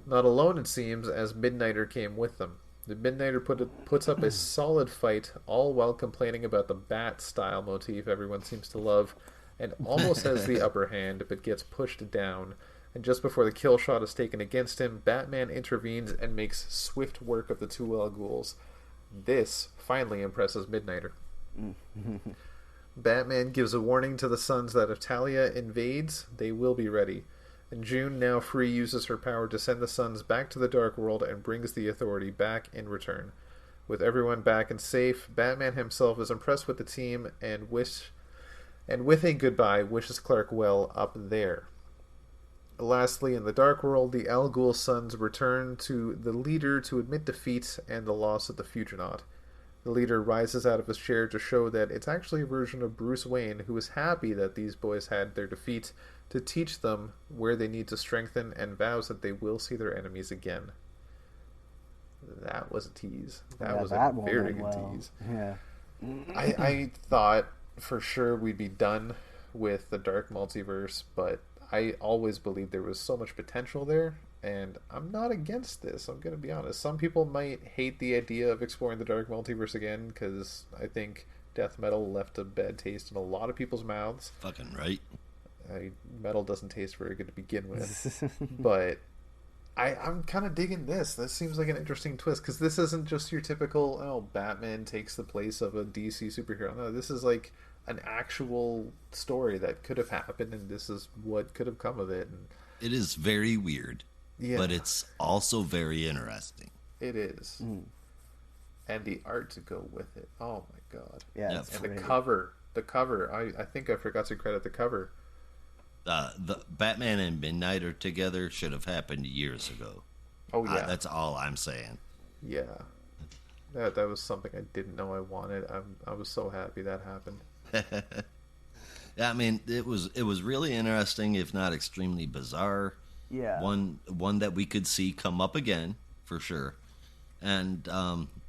Not alone, it seems, as Midnighter came with them. The Midnighter puts up a solid fight, all while complaining about the bat-style motif everyone seems to love, and almost has the upper hand, but gets pushed down. And just before the kill shot is taken against him, Batman intervenes and makes swift work of the two Al Ghuls. This finally impresses Midnighter. Batman gives a warning to the sons that if Talia invades, they will be ready. And June, now free, uses her power to send the sons back to the Dark World and brings the Authority back in return. With everyone back and safe, Batman himself is impressed with the team and with a goodbye, wishes Clark well up there. Lastly, in the Dark World, the Al Ghul sons return to the leader to admit defeat and the loss of the Fugonaut. The leader rises out of his chair to show that it's actually a version of Bruce Wayne who is happy that these boys had their defeat, to teach them where they need to strengthen, and vows that they will see their enemies again. That was a tease. That was a one very went good well. tease. Yeah. I thought for sure we'd be done with the Dark Multiverse, but I always believed there was so much potential there, and I'm not against this. I'm going to be honest. Some people might hate the idea of exploring the Dark Multiverse again, because I think Death Metal left a bad taste in a lot of people's mouths. Fucking right. Metal doesn't taste very good to begin with. But I'm kind of digging this. This seems like an interesting twist because this isn't just your typical Batman takes the place of a DC superhero. No, this is like an actual story that could have happened, and this is what could have come of it. And It is very weird, yeah, but it's also very interesting. it is. And the art to go with it. Oh my god! Yeah, Yep. it's And great. the cover. I think I forgot to credit the cover. The Batman and Midnighter together should have happened years ago. Oh yeah, That's all I'm saying. yeah. That was something I didn't know I wanted. I was so happy that happened. Yeah, I mean, it was really interesting, if not extremely bizarre. Yeah. One that we could see come up again for sure. And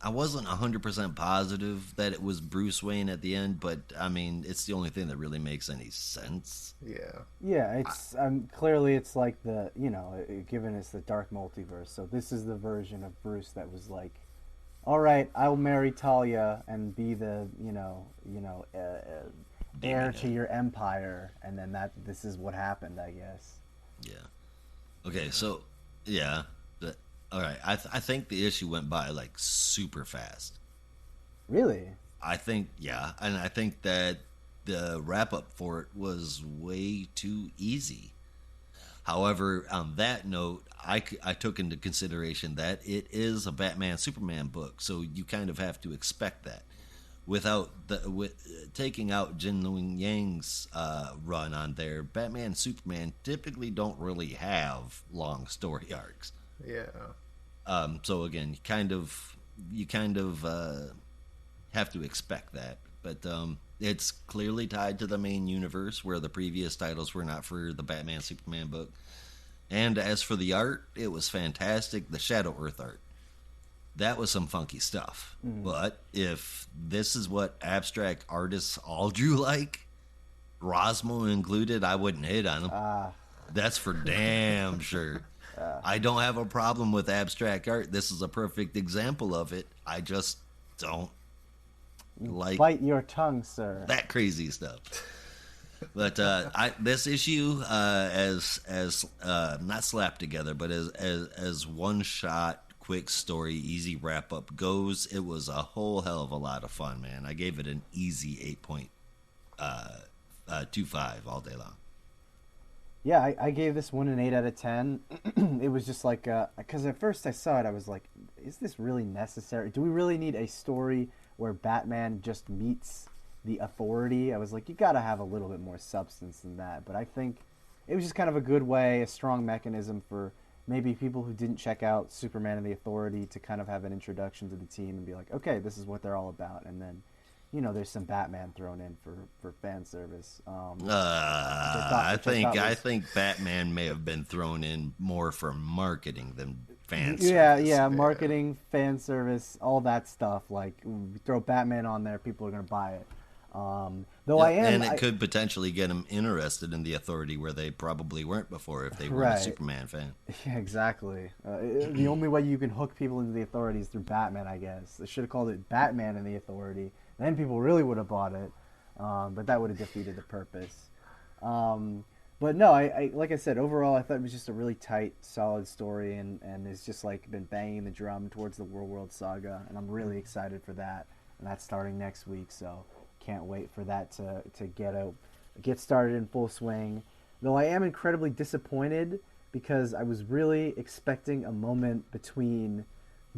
I wasn't 100% positive that it was Bruce Wayne at the end, but I mean, it's the only thing that really makes any sense. Yeah. Yeah, it's clearly it's like given it's the dark multiverse. So this is the version of Bruce that was like, all right, I'll marry Talia and be the heir to your empire, and then this is what happened, I guess. Yeah. Okay, so yeah, all right. I think the issue went by like super fast. Really? I think, yeah, and I think that the wrap up for it was way too easy. However, on that note, I took into consideration that it is a Batman Superman book, so you kind of have to expect that. Without taking out Jin Lung Yang's run on there, Batman and Superman typically don't really have long story arcs. Yeah. So again, you kind of have to expect that, but it's clearly tied to the main universe where the previous titles were not for the Batman Superman book. And as for the art, it was fantastic. The Shadow Earth art, that was some funky stuff. But if this is what abstract artists all drew like, Rosmo included, I wouldn't hate on him. That's for damn sure. I don't have a problem with abstract art. This is a perfect example of it. I just don't like Bite your tongue, sir. that crazy stuff. But this issue, as not slapped together, but as one shot, quick story, easy wrap up goes, it was a whole hell of a lot of fun, man. I gave it an easy 8.25 all day long. Yeah, I gave this one an 8 out of 10. It was just like, because at first I saw it, I was like, is this really necessary? Do we really need a story where Batman just meets the Authority? I was like, you gotta have a little bit more substance than that. But I think it was just kind of a good way, a strong mechanism for maybe people who didn't check out Superman and the Authority to kind of have an introduction to the team and be like, okay, this is what they're all about. And then, there's some Batman thrown in for fan service. I think Batman may have been thrown in more for marketing than fan service. Yeah, marketing, fan service, all that stuff. Like, we throw Batman on there, people are going to buy it. It could potentially get them interested in the Authority where they probably weren't before if they were a Superman fan. Yeah, exactly. The only way you can hook people into the Authority is through Batman, I guess. They should have called it Batman and the Authority. Then people really would have bought it, but that would have defeated the purpose. But no, I like I said, overall, I thought it was just a really tight, solid story, and it's just like been banging the drum towards the World Saga, and I'm really excited for that. And that's starting next week, so can't wait for that to get started in full swing. Though I am incredibly disappointed because I was really expecting a moment between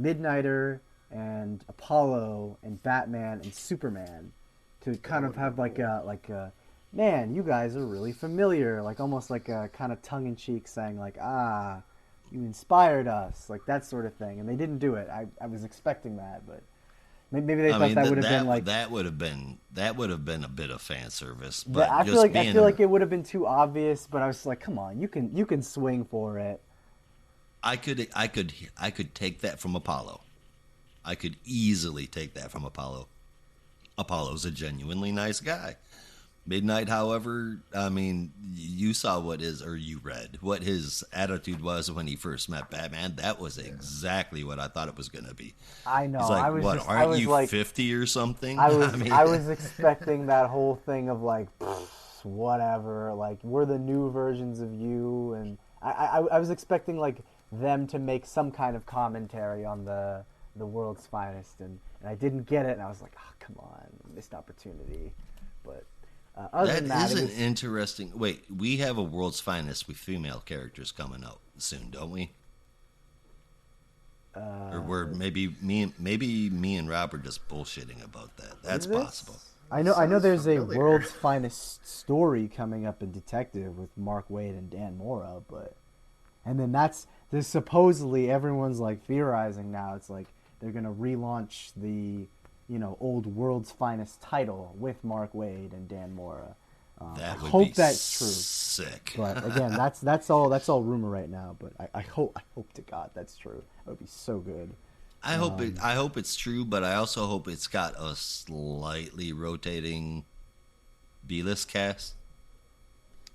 Midnighter and Apollo and Batman and Superman to kind of have like a man, you guys are really familiar, like almost like a kind of tongue-in-cheek saying like, you inspired us, like that sort of thing. And they didn't do it. I was expecting that, but maybe they thought that would have been like that would have been a bit of fan service. But I feel like it would have been too obvious. But I was like, come on, you can swing for it. I could take that from Apollo. I could easily take that from Apollo. Apollo's a genuinely nice guy. Midnight, however, I mean, you saw you read what his attitude was when he first met Batman. That was exactly what I thought it was going to be. I know. He's like, aren't you 50 or something? I was expecting that whole thing of like, whatever, like we're the new versions of you, and I was expecting like them to make some kind of commentary on the world's finest, and I didn't get it, and I was like, oh, come on, missed opportunity. But other than that, is it an was, interesting. Wait, we have a world's finest with female characters coming out soon, don't we? Or we're maybe me and Rob are just bullshitting about that. That's is this? possible. I know there's a familiar. world's finest story coming up in Detective with Mark Waid and Dan Mora, and then there's supposedly everyone's like theorizing now. It's like they're gonna relaunch the old World's Finest title with Mark Waid and Dan Mora. That I would hope be that's true. sick. But again, that's all rumor right now. But I hope to God that's true. That would be so good. I hope it's true, but I also hope it's got a slightly rotating B-list cast.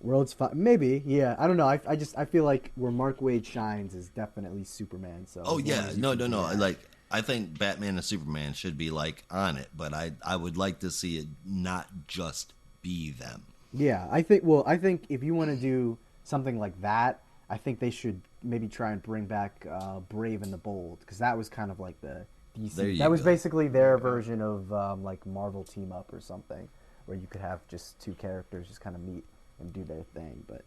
World's maybe, yeah. I don't know. I feel like where Mark Waid shines is definitely Superman. So Oh as long yeah, as you no. can do that. Like I think Batman and Superman should be like on it, but I would like to see it not just be them. Yeah, I think if you want to do something like that, I think they should maybe try and bring back Brave and the Bold, because that was kind of like the DC. That was basically their version of like Marvel Team Up or something, where you could have just two characters just kind of meet and do their thing. But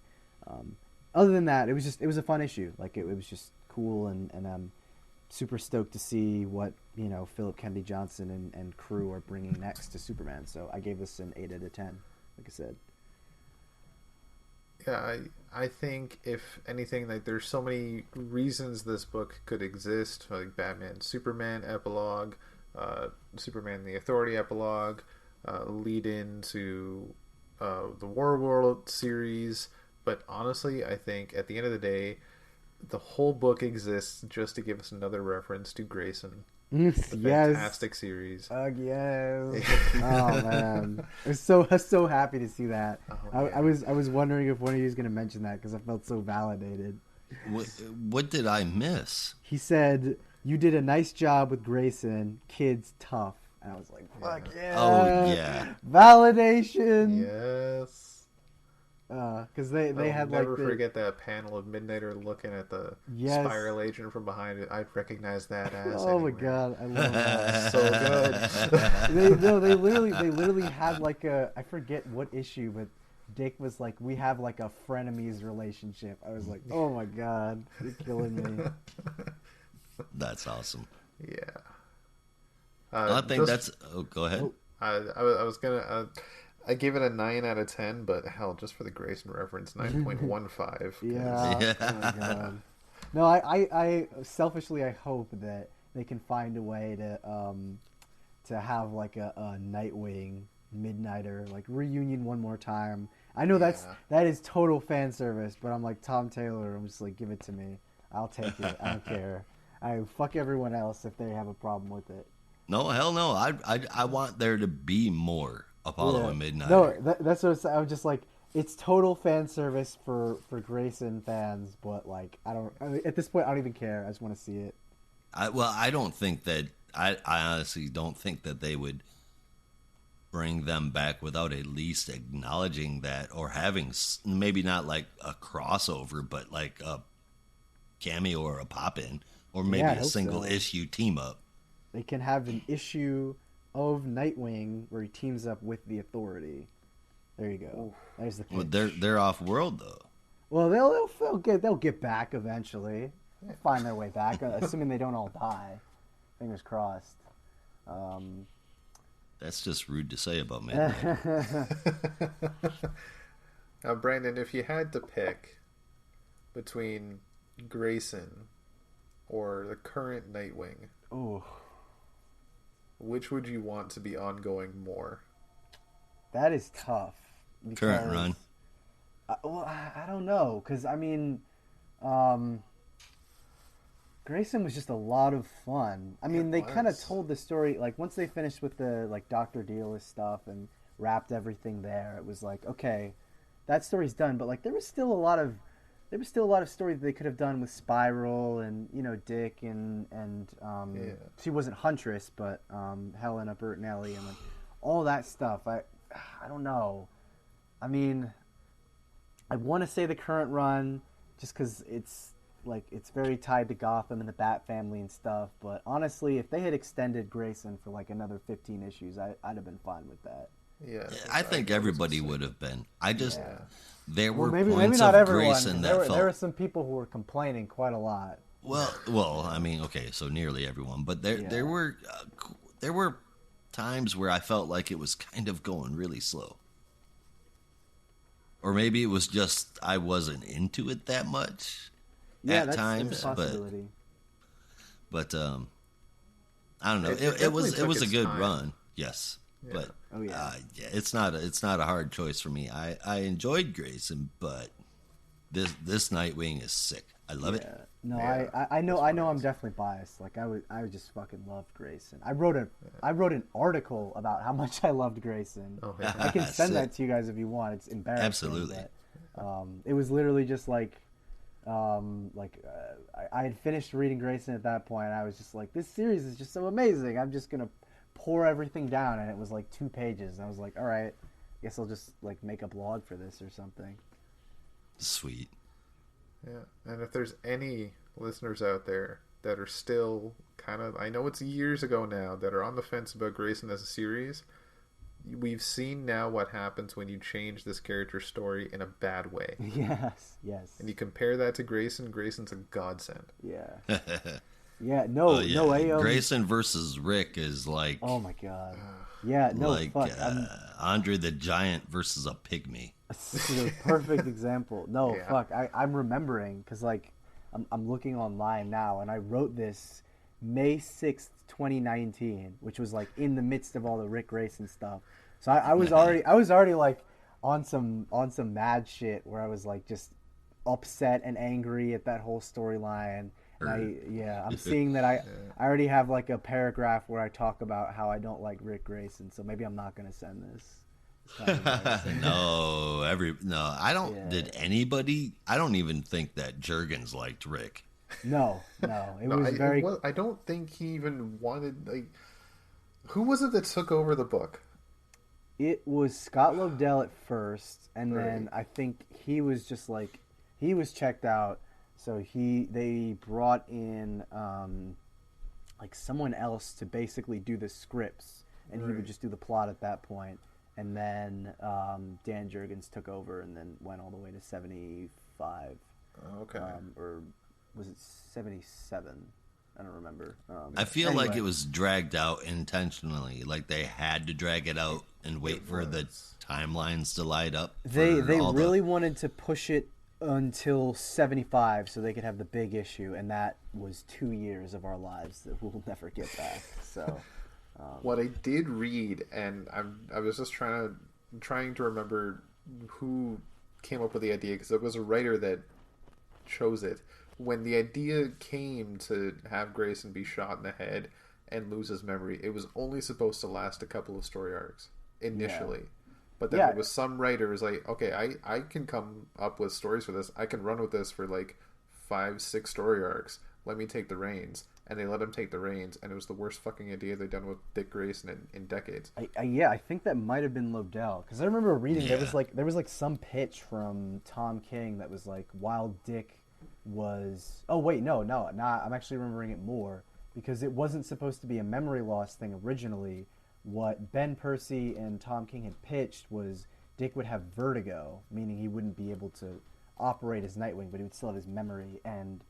other than that, it was a fun issue. Like it was just cool, and I'm super stoked to see what Philip Kennedy Johnson and crew are bringing next to Superman. So I gave this an 8 out of 10. Like I said. Yeah, I think if anything, like there's so many reasons this book could exist, like Batman, Superman epilogue, Superman the Authority epilogue, lead into the War World series. But honestly, I think at the end of the day, the whole book exists just to give us another reference to Grayson. Yes. Fantastic series. Yes. Oh man, I was so happy to see that. Oh, I was wondering if one of you was going to mention that because I felt so validated. What did I miss? He said you did a nice job with Grayson. Kid's tough, and I was like, fuck yeah. Oh yeah. Validation. Yes. Because they had like never forget that panel of Midnighter looking at the Spiral Agent from behind it. I'd recognize that as. Oh anywhere. my god, I love that. So good. they literally had like I forget what issue, but Dick was like, we have like a frenemies relationship. I was like, oh my god, you're killing me. That's awesome. Yeah. I think that's. Oh, go ahead. I was gonna. I gave it a 9 out of 10, but hell, just for the Grayson reference, 9.15. Yeah. Oh my god. No, I selfishly I hope that they can find a way to have like a Nightwing Midnighter like reunion one more time. I know that is total fan service, but I'm like Tom Taylor. I'm just like, give it to me. I'll take it. I don't care. I fuck everyone else if they have a problem with it. No, hell no. I want there to be more Apollo and Midnight. No, that's what I'm just like. It's total fan service for Grayson fans, but like at this point I don't even care. I just want to see it. I don't think that. I honestly don't think that they would bring them back without at least acknowledging that, or having maybe not like a crossover, but like a cameo or a pop in, or maybe a single issue team up. They can have an issue of Nightwing where he teams up with the Authority. There you go. There's the pitch. Well, they're off world though. Well, they'll get back eventually. They'll find their way back, assuming they don't all die. Fingers crossed. That's just rude to say about Midnight. Now, Brandon, if you had to pick between Grayson or the current Nightwing, which would you want to be ongoing more? That is tough. Current run. I don't know, because I mean, Grayson was just a lot of fun. I mean, they kind of told the story, like once they finished with the like Dr. Dealist stuff and wrapped everything there, it was like, okay, that story's done. But like there was still a lot of story that they could have done with Spiral and Dick and she wasn't Huntress, but Helena Bertinelli and like all that stuff. I don't know. I mean, I want to say the current run just because it's like it's very tied to Gotham and the Bat family and stuff. But honestly, if they had extended Grayson for like another 15 issues, I'd have been fine with that. Yeah, I think everybody would have been. I just there were maybe points not of everyone. Grayson that There were felt. some people who were complaining quite a lot. Well, I mean, okay, so nearly everyone, but there were times where I felt like it was kind of going really slow. Or maybe it was just I wasn't into it that much at that's times, a possibility. but I don't know. It It was definitely a took good its time. run, yes, Yeah. but it's not a hard choice for me. I enjoyed Grayson, but this Nightwing is sick. I love it. No, Yeah, I know I'm definitely biased. Like I just fucking loved Grayson. I wrote an article about how much I loved Grayson. Oh, yeah. I can send Sick. that to you guys if you want. It's embarrassing. Absolutely. But, it was literally just I had finished reading Grayson at that point. And I was just like, this series is just so amazing. I'm just gonna pour everything down, and it was like 2 pages. And I was like, all right, guess I'll just like make a blog for this or something. Sweet. Yeah, and if there's any listeners out there that are still kind of, I know it's years ago now, that are on the fence about Grayson as a series, we've seen now what happens when you change this character's story in a bad way. Yes. And you compare that to Grayson's a godsend. Yeah. Yeah. No. No. Grayson versus Rick is like. Oh my god. Yeah. No. Like fuck. Andre the Giant versus a pygmy. The perfect example. No, Yeah. fuck. I'm remembering because like I'm looking online now, and I wrote this May 6th, 2019, which was like in the midst of all the Rick Grayson stuff. So I was already like on some mad shit where I was like just upset and angry at that whole storyline. And I'm seeing that I already have like a paragraph where I talk about how I don't like Rick Grayson. So maybe I'm not gonna send this. No, I don't. Yeah. Did anybody? I don't even think that Jurgens liked Rick. No, it was very. I don't think he even wanted, like, who was it that took over the book? It was Scott Lobdell at first, and then Right. I think he was just like he was checked out, so they brought in like someone else to basically do the scripts, and he would Right. just do the plot at that point. And then Dan Jurgens took over, and then went all the way to 75, Okay. or was it 77? I don't remember. I feel like anyway. it was dragged out intentionally. Like they had to drag it out and wait for the was. timelines to light up. They for all really wanted to push it until 75 so they could have the big issue, and that was 2 years of our lives that we'll never get back. So What I did read, and I was just trying to remember who came up with the idea, because it was a writer that chose it. When the idea came to have Grayson be shot in the head and lose his memory, it was only supposed to last a couple of story arcs initially. But then there was some writers like, okay, I can come up with stories for this. I can run with this for like 5-6 story arcs. Let me take the reins. And they let him take the reins, and it was the worst fucking idea they've done with Dick Grayson in decades. I think that might have been Lobdell, because I remember reading there was like some pitch from Tom King that was like, while Dick was I'm actually remembering it more, because it wasn't supposed to be a memory loss thing originally. What Ben Percy and Tom King had pitched was Dick would have vertigo, meaning he wouldn't be able to operate as Nightwing, but he would still have his memory, and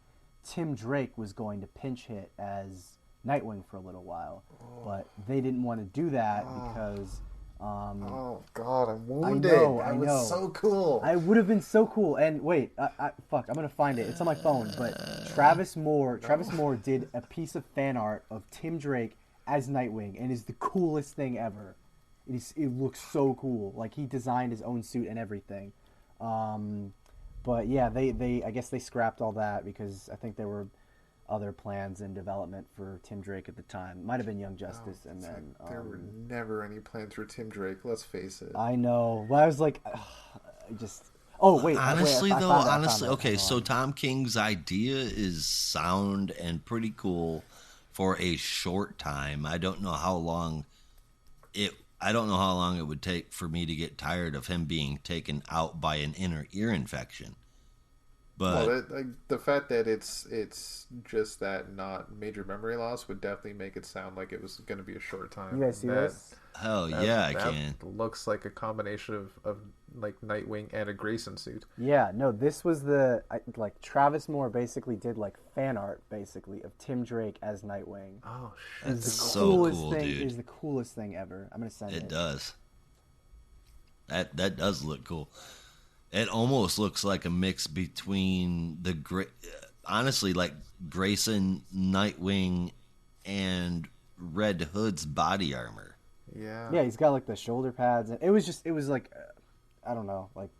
Tim Drake was going to pinch hit as Nightwing for a little while, but they didn't want to do that because Oh God, I'm wounded. I know. was so cool. I would have been so cool. And wait, fuck, I'm gonna find it. It's on my phone. But Travis Moore did a piece of fan art of Tim Drake as Nightwing, and is the coolest thing ever. It looks so cool. Like, he designed his own suit and everything. But yeah, I guess they scrapped all that because I think there were other plans in development for Tim Drake at the time. Might have been Young Justice, and then there were never any plans for Tim Drake. Let's face it. I know. But I was like, I just. Oh wait. Honestly, I found it, honestly, I found it. okay. Hold So on. Tom King's idea is sound and pretty cool for a short time. I don't know how long it would take for me to get tired of him being taken out by an inner ear infection. But Like, the fact that it's just that not major memory loss would definitely make it sound like it was going to be a short time. You guys see that, this? hell that yeah, I that can. looks like a combination of like Nightwing and a Grayson suit. Yeah, no, this was like Travis Moore basically did like fan art basically of Tim Drake as Nightwing. Oh It was shit! That's the so coolest cool, thing. dude. It was the coolest thing ever. I'm gonna send it. It does. That does look cool. It almost looks like a mix between honestly, like Grayson, Nightwing, and Red Hood's body armor. Yeah. Yeah, he's got like the shoulder pads, and it was like, I don't know, like,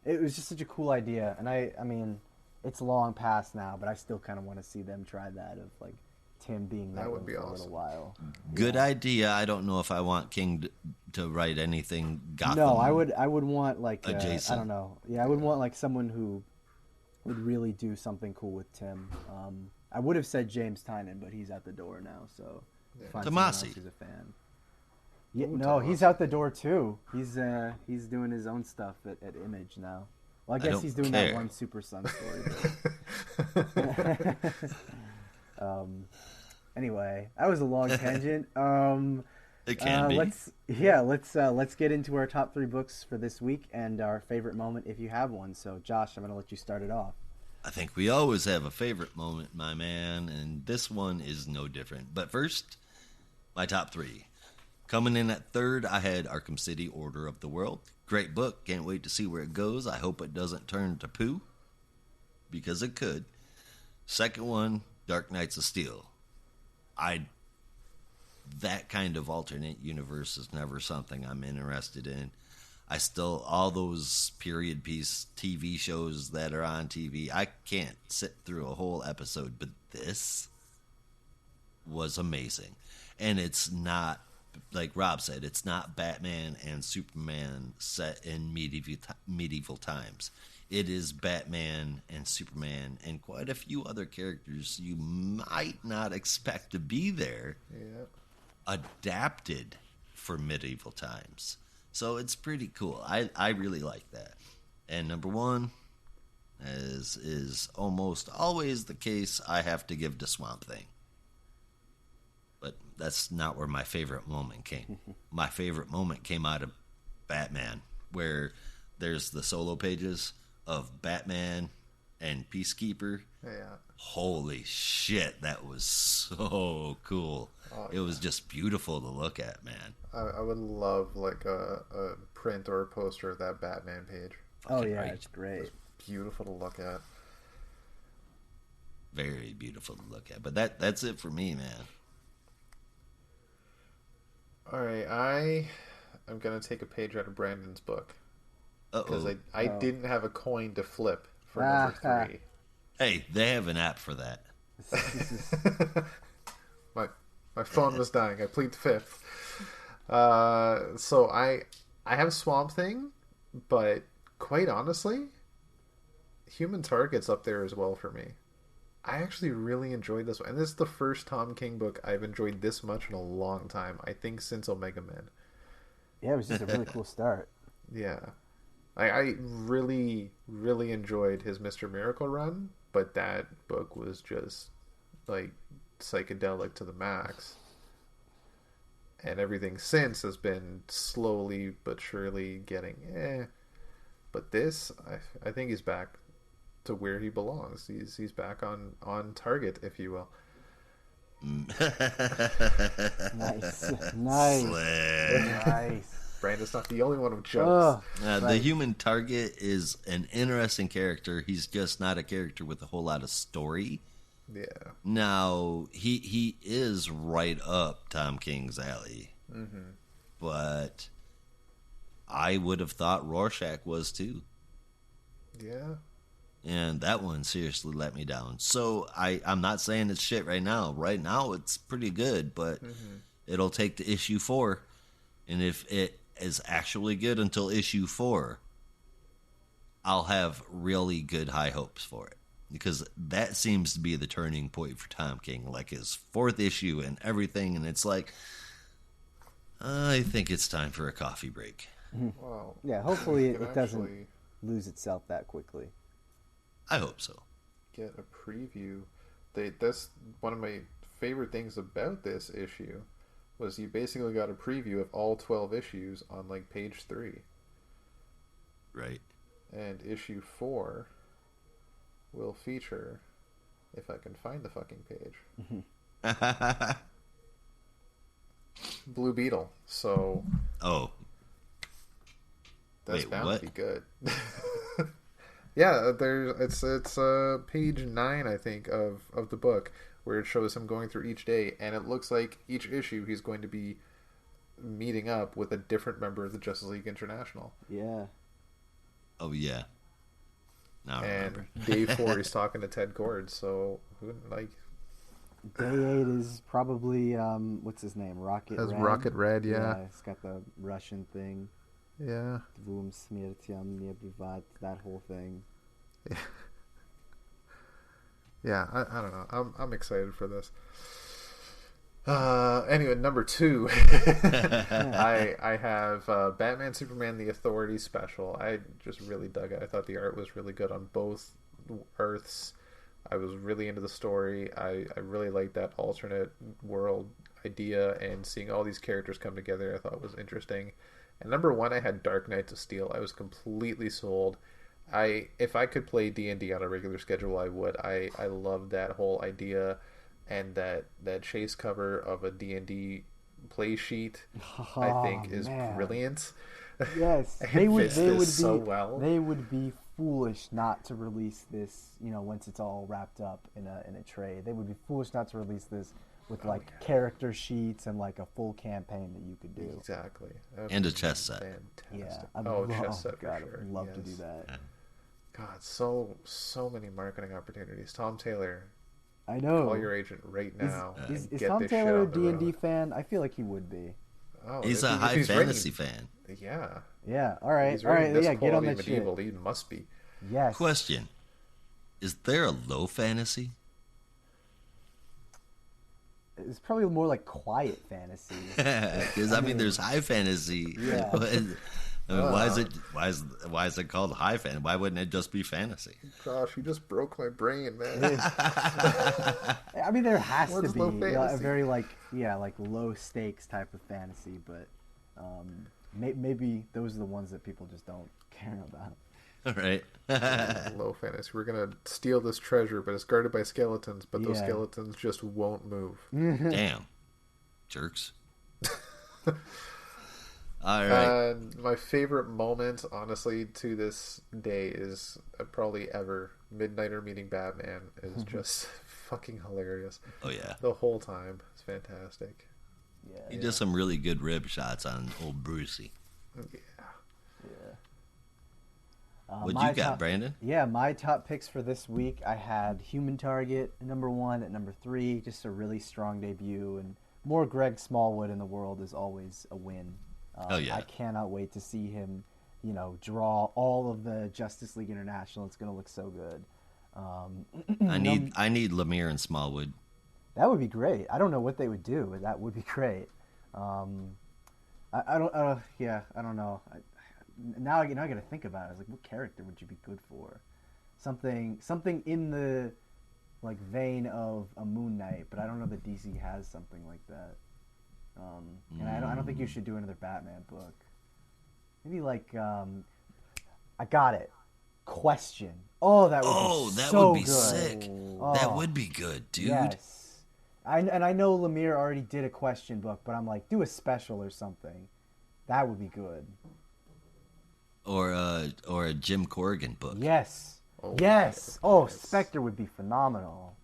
it was just such a cool idea. And I mean, it's long past now, but I still kind of want to see them try that of like Tim being That would Nightwing be for a awesome. little while. Good idea. I don't know if I want King to write anything Gotham. No, I would want like I adjacent. don't know. Yeah, I would want like someone who would really do something cool with Tim. I would have said James Tynion, but he's out the door now. So find someone else Tomasi. who's a fan. Yeah, Ooh, no, Tomasi. he's out the door too. He's doing his own stuff at Image now. Well, I guess don't he's doing care. that one Super Sun story. But... anyway, that was a long tangent. It can be. Let's get into our top 3 books for this week and our favorite moment if you have one. So, Josh, I'm going to let you start it off. I think we always have a favorite moment, my man, and this one is no different. But first, my top 3. Coming in at third, I had Arkham City Order of the World. Great book. Can't wait to see where it goes. I hope it doesn't turn to poo, because it could. Second one, Dark Knights of Steel. That kind of alternate universe is never something I'm interested in. All those period piece TV shows that are on TV, I can't sit through a whole episode, but this was amazing. And it's not, like Rob said, it's not Batman and Superman set in medieval times. It is Batman and Superman and quite a few other characters you might not expect to be there, Yeah. adapted for medieval times. So it's pretty cool. I really like that. And number 1, as is almost always the case, I have to give to Swamp Thing. But that's not where my favorite moment came. My favorite moment came out of Batman, where there's the solo pages of Batman and Peacekeeper. Yeah. Holy shit, that was so cool. Oh, it was just beautiful to look at, man. I would love like a print or a poster of that Batman page. Oh, Fucking yeah, right. it's great. Beautiful to look at. Very beautiful to look at. But that's it for me, man. All right, I'm gonna take a page out of Brandon's book because Uh-oh. I didn't have a coin to flip for number 3. Hey, they have an app for that. My phone was dying. I plead the fifth. So I have Swamp Thing, but quite honestly, Human Target's up there as well for me. I actually really enjoyed this one, and this is the first Tom King book I've enjoyed this much in a long time. I think since Omega Man. Yeah, it was just a really cool start. Yeah, I really really enjoyed his Mr. Miracle run, but that book was just like psychedelic to the max. And everything since has been slowly but surely getting But this, I think he's back to where he belongs. He's back on target, if you will. Nice. Nice. Brandon's not the only one with jokes. The Human Target is an interesting character. He's just not a character with a whole lot of story. Yeah. Now, he is right up Tom King's alley. Mm-hmm. But I would have thought Rorschach was too. Yeah. And that one seriously let me down. So I'm not saying it's shit right now. Right now it's pretty good, but it'll take to issue 4. And if it is actually good until issue 4, I'll have really good high hopes for it. Because that seems to be the turning point for Tom King. Like his 4th issue and everything. And it's like, I think it's time for a coffee break. Wow. Yeah, hopefully It it doesn't actually- lose itself that quickly. I hope so. Get a preview. That's one of my favorite things about this issue was you basically got a preview of all 12 issues on like page 3. Right. And issue 4 will feature, if I can find the fucking page, Blue Beetle. So Oh. that's Wait, bound what? to be good. Yeah, it's page 9, I think, of the book, where it shows him going through each day, and it looks like each issue he's going to be meeting up with a different member of the Justice League International. Yeah. Oh, yeah. Now I And remember. day 4 he's talking to Ted Cord, so like Day 8 is probably what's his name? Rocket That's Red. Rocket Red, yeah. It's got the Russian thing. Yeah. Dvum smrtям не бывает, that whole thing. Yeah, I don't know. I'm excited for this. Anyway, number 2, I have Batman Superman The Authority special. I just really dug it. I thought the art was really good on both Earths. I was really into the story. I really liked that alternate world idea, and seeing all these characters come together I thought was interesting. And number 1, I had Dark Knights of Steel. I was completely sold. If I could play D&D on a regular schedule, I would. I loved that whole idea, and that chase cover of a D&D play sheet, I think, is brilliant. Yes, They would be so well. They would be foolish not to release this. Once it's all wrapped up in a trade, they would be foolish not to release this with character sheets and like a full campaign that you could do. Exactly. And a chess set. Fantastic. Yeah, Chess set for God, sure. I'd love to Yes. do that. God, so many marketing opportunities. Tom Taylor, I know. call your agent right now. Is and get Tom this shit Taylor a on the D&D road. fan? I feel like he would be. Oh, He's if a if high he's fantasy writing- fan. Yeah. Yeah. All right. He's All right. writing this Yeah. Get on quality that medieval. shit. He must be. Yes. Question. Is there a low fantasy? It's probably more like quiet fantasy. Because I mean, there's high fantasy. Yeah. I mean, why is it called high fantasy? Why wouldn't it just be fantasy? Gosh, you just broke my brain, man. I mean, there has to What's be low a fantasy? very like low stakes type of fantasy, but maybe those are the ones that people just don't care about. All right. Low fantasy. We're gonna steal this treasure, but it's guarded by skeletons. But those Yeah. skeletons just won't move. Damn. Jerks. All right. My favorite moment, honestly, to this day is probably ever Midnighter meeting Batman is just fucking hilarious. Oh, yeah. The whole time, it's fantastic. Yeah. He did some really good rib shots on old Brucey. Yeah. What My you got, top- Brandon? Yeah, my top picks for this week, I had Human Target at number 1, at number 3, just a really strong debut, and more Greg Smallwood in the world is always a win. Oh, yeah. I cannot wait to see him, draw all of the Justice League International. It's going to look so good. I need Lemire and Smallwood. That would be great. I don't know what they would do, but that would be great. I don't know. Now I got to think about it. I was like, what character would you be good for? Something in the vein of a Moon Knight, but I don't know that DC has something like that. And I don't think you should do another Batman book. Maybe I got it. Question. Oh, that would be so would be good. sick. Oh, That would be good, dude. Yes. I know Lemire already did a question book, but I'm like, do a special or something. That would be good. Or a Jim Corrigan book. Yes. Oh, Yes. Oh, yes. Spectre would be phenomenal.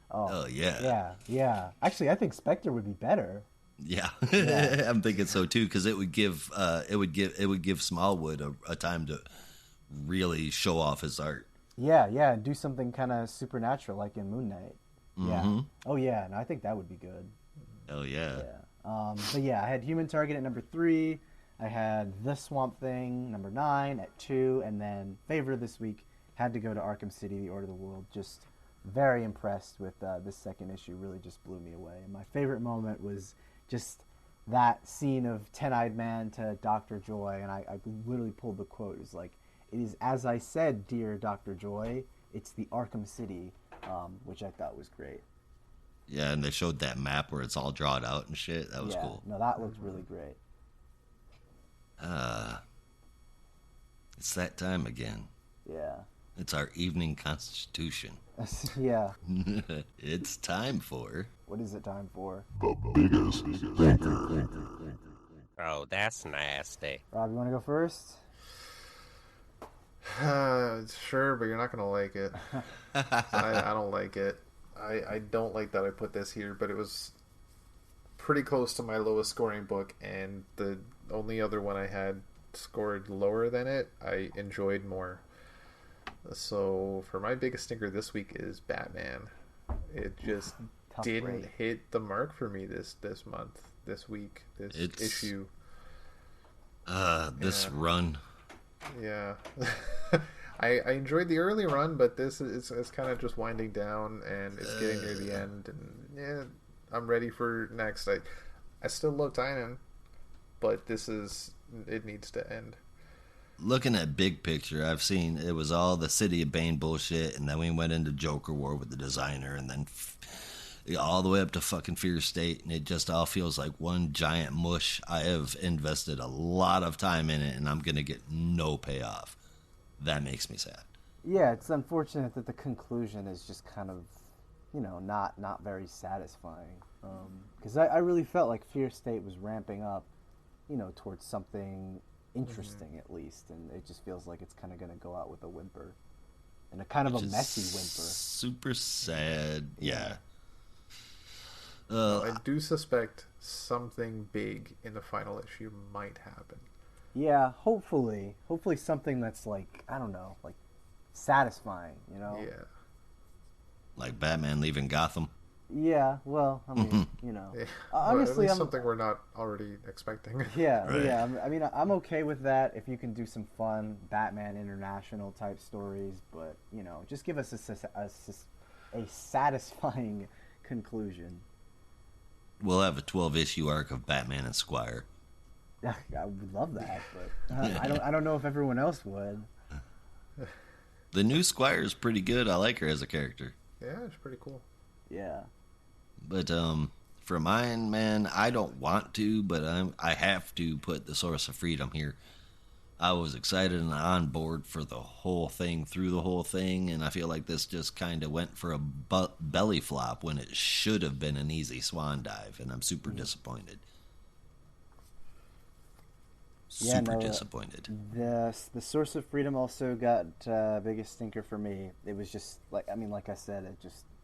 Oh yeah. Yeah. Actually, I think Spectre would be better. Yeah. Yeah. I'm thinking so too, because it would give Smallwood a time to really show off his art. Yeah, and do something kind of supernatural like in Moon Knight. Yeah. Mhm. Oh yeah, and I think that would be good. Oh yeah. But yeah, I had Human Target at number 3. I had The Swamp Thing number 9 at 2, and then favorite this week had to go to Arkham City: The Order of the World. Just very impressed with this second issue. Really just blew me away. And my favorite moment was just that scene of Ten-Eyed Man to Dr. Joy, and I literally pulled the quote. It was like, "It is as I said, dear Dr. Joy. it's the Arkham City, which I thought was great. Yeah, and they showed that map where it's all drawn out and shit. That was Yeah, cool. no, that looked really great. It's that time again. Yeah. It's our evening constitution. Yeah. It's time for... What is it time for? Oh, that's nasty. Rob, you want to go first? Sure, but you're not gonna like it. I don't like it. I don't like that I put this here, but it was pretty close to my lowest scoring book, and the only other one I had scored lower than it, I enjoyed more. So for my biggest stinker this week is Batman. It just didn't hit the mark for me this month, this week, this issue. This run. Yeah. I enjoyed the early run, but this is kind of just winding down, and it's getting near the end, and yeah, I'm ready for next. I still love Tynan, but it needs to end. Looking at big picture, I've seen it was all the City of Bane bullshit, and then we went into Joker War with the designer, and then all the way up to fucking Fear State, and it just all feels like one giant mush. I have invested a lot of time in it, and I'm gonna get no payoff. That makes me sad. Yeah, it's unfortunate that the conclusion is just kind of, not very satisfying. Because I really felt like Fear State was ramping up, towards something interesting at least, and it just feels like it's kind of going to go out with a whimper, and a kind of a messy whimper. Super sad. Yeah. I do suspect something big in the final issue might happen. Yeah, hopefully something that's like, I don't know, like satisfying, Yeah. Like Batman leaving Gotham. Yeah, well, I mean, Yeah. honestly, at least something we're not already expecting. Yeah, Right. yeah. I mean, I'm okay with that if you can do some fun Batman International type stories, but just give us a satisfying conclusion. We'll have a 12-issue arc of Batman and Squire. I would love that, but I don't know if everyone else would. The new Squire is pretty good. I like her as a character. Yeah, it's pretty cool. Yeah. But for mine, man, I don't want to, but I have to put the Source of Freedom here. I was excited and on board for the whole thing, through the whole thing, and I feel like this just kind of went for a belly flop when it should have been an easy swan dive, and I'm super disappointed. Super disappointed. The Source of Freedom also got biggest stinker for me. It was just like I said,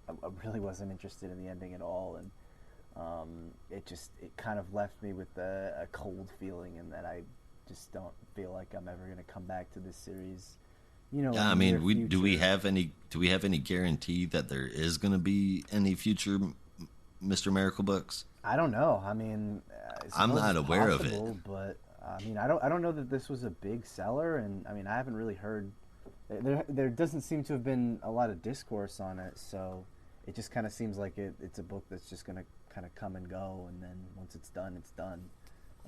I really wasn't interested in the ending at all, and it kind of left me with a cold feeling, and that I just don't feel like I'm ever going to come back to this series. Yeah, I mean, do we have any guarantee that there is going to be any future Mr. Miracle books? I don't know. I mean, I'm not aware of it, but I mean, I don't know that this was a big seller, and I mean, I haven't really heard. There doesn't seem to have been a lot of discourse on it, so it just kind of seems like it's a book that's just going to kind of come and go, and then once it's done, it's done.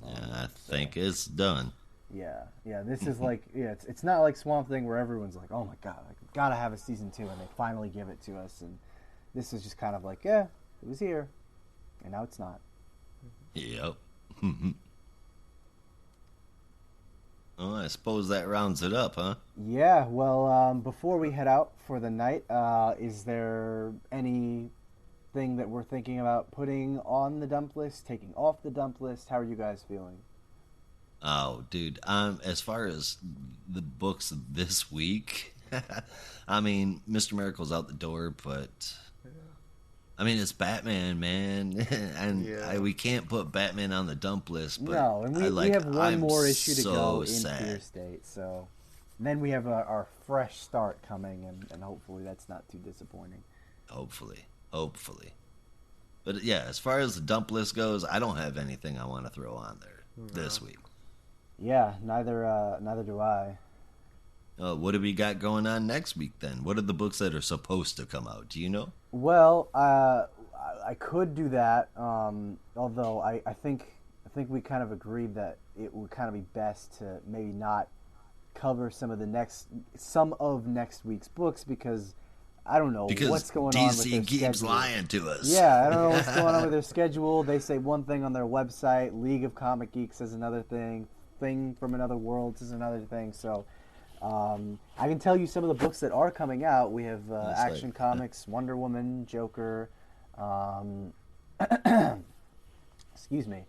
Yeah, I think it's done. Yeah. This is like, it's not like Swamp Thing where everyone's like, oh my god, I gotta have a season 2, and they finally give it to us, and this is just kind of like, yeah, it was here, and now it's not. Yep. Well, I suppose that rounds it up, huh? Yeah, well, before we head out for the night, is there anything that we're thinking about putting on the dump list, taking off the dump list? How are you guys feeling? Oh, dude, as far as the books this week, I mean, Mr. Miracle's out the door, but I mean, it's Batman, man, and we can't put Batman on the dump list. But no, and we have one more issue to go in Fear State, so then we have our fresh start coming, and hopefully that's not too disappointing. Hopefully. But yeah, as far as the dump list goes, I don't have anything I want to throw on there this week. Yeah, neither do I. What do we got going on next week then? What are the books that are supposed to come out? Do you know? Well, I could do that. Although I think we kind of agreed that it would kind of be best to maybe not cover some of next week's books because I don't know what's going on with their DC keeps schedule. lying to us. Yeah, I don't know what's going on with their schedule. They say one thing on their website. League of Comic Geeks says another thing. Thing from Another World says another thing. So I can tell you some of the books that are coming out. We have Action Comics, Wonder Woman, Joker. Excuse me.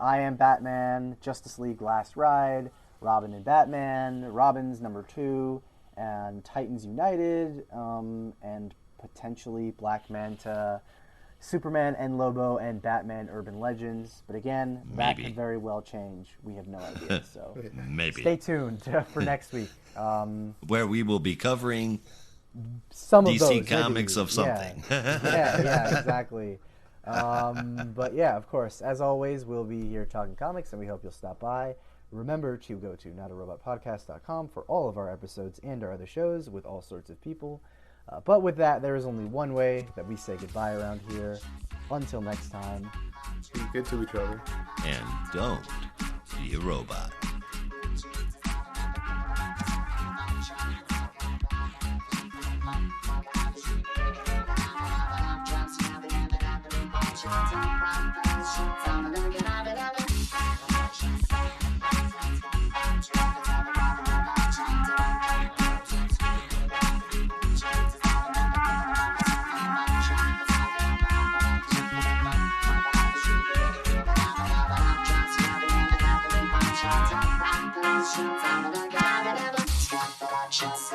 I Am Batman, Justice League Last Ride, Robin and Batman, Robin's #2, and Titans United, and potentially Black Manta, Superman and Lobo, and Batman Urban Legends. But again, that could very well change. We have no idea. So maybe stay tuned for next week. Where we will be covering some of DC those, comics maybe. of something. Yeah, exactly. But yeah, of course, as always, we'll be here talking comics, and we hope you'll stop by. Remember to go to notarobotpodcast.com for all of our episodes and our other shows with all sorts of people. But with that, there is only one way that we say goodbye around here. Until next time. Be good to each other. And don't be a robot. Productions.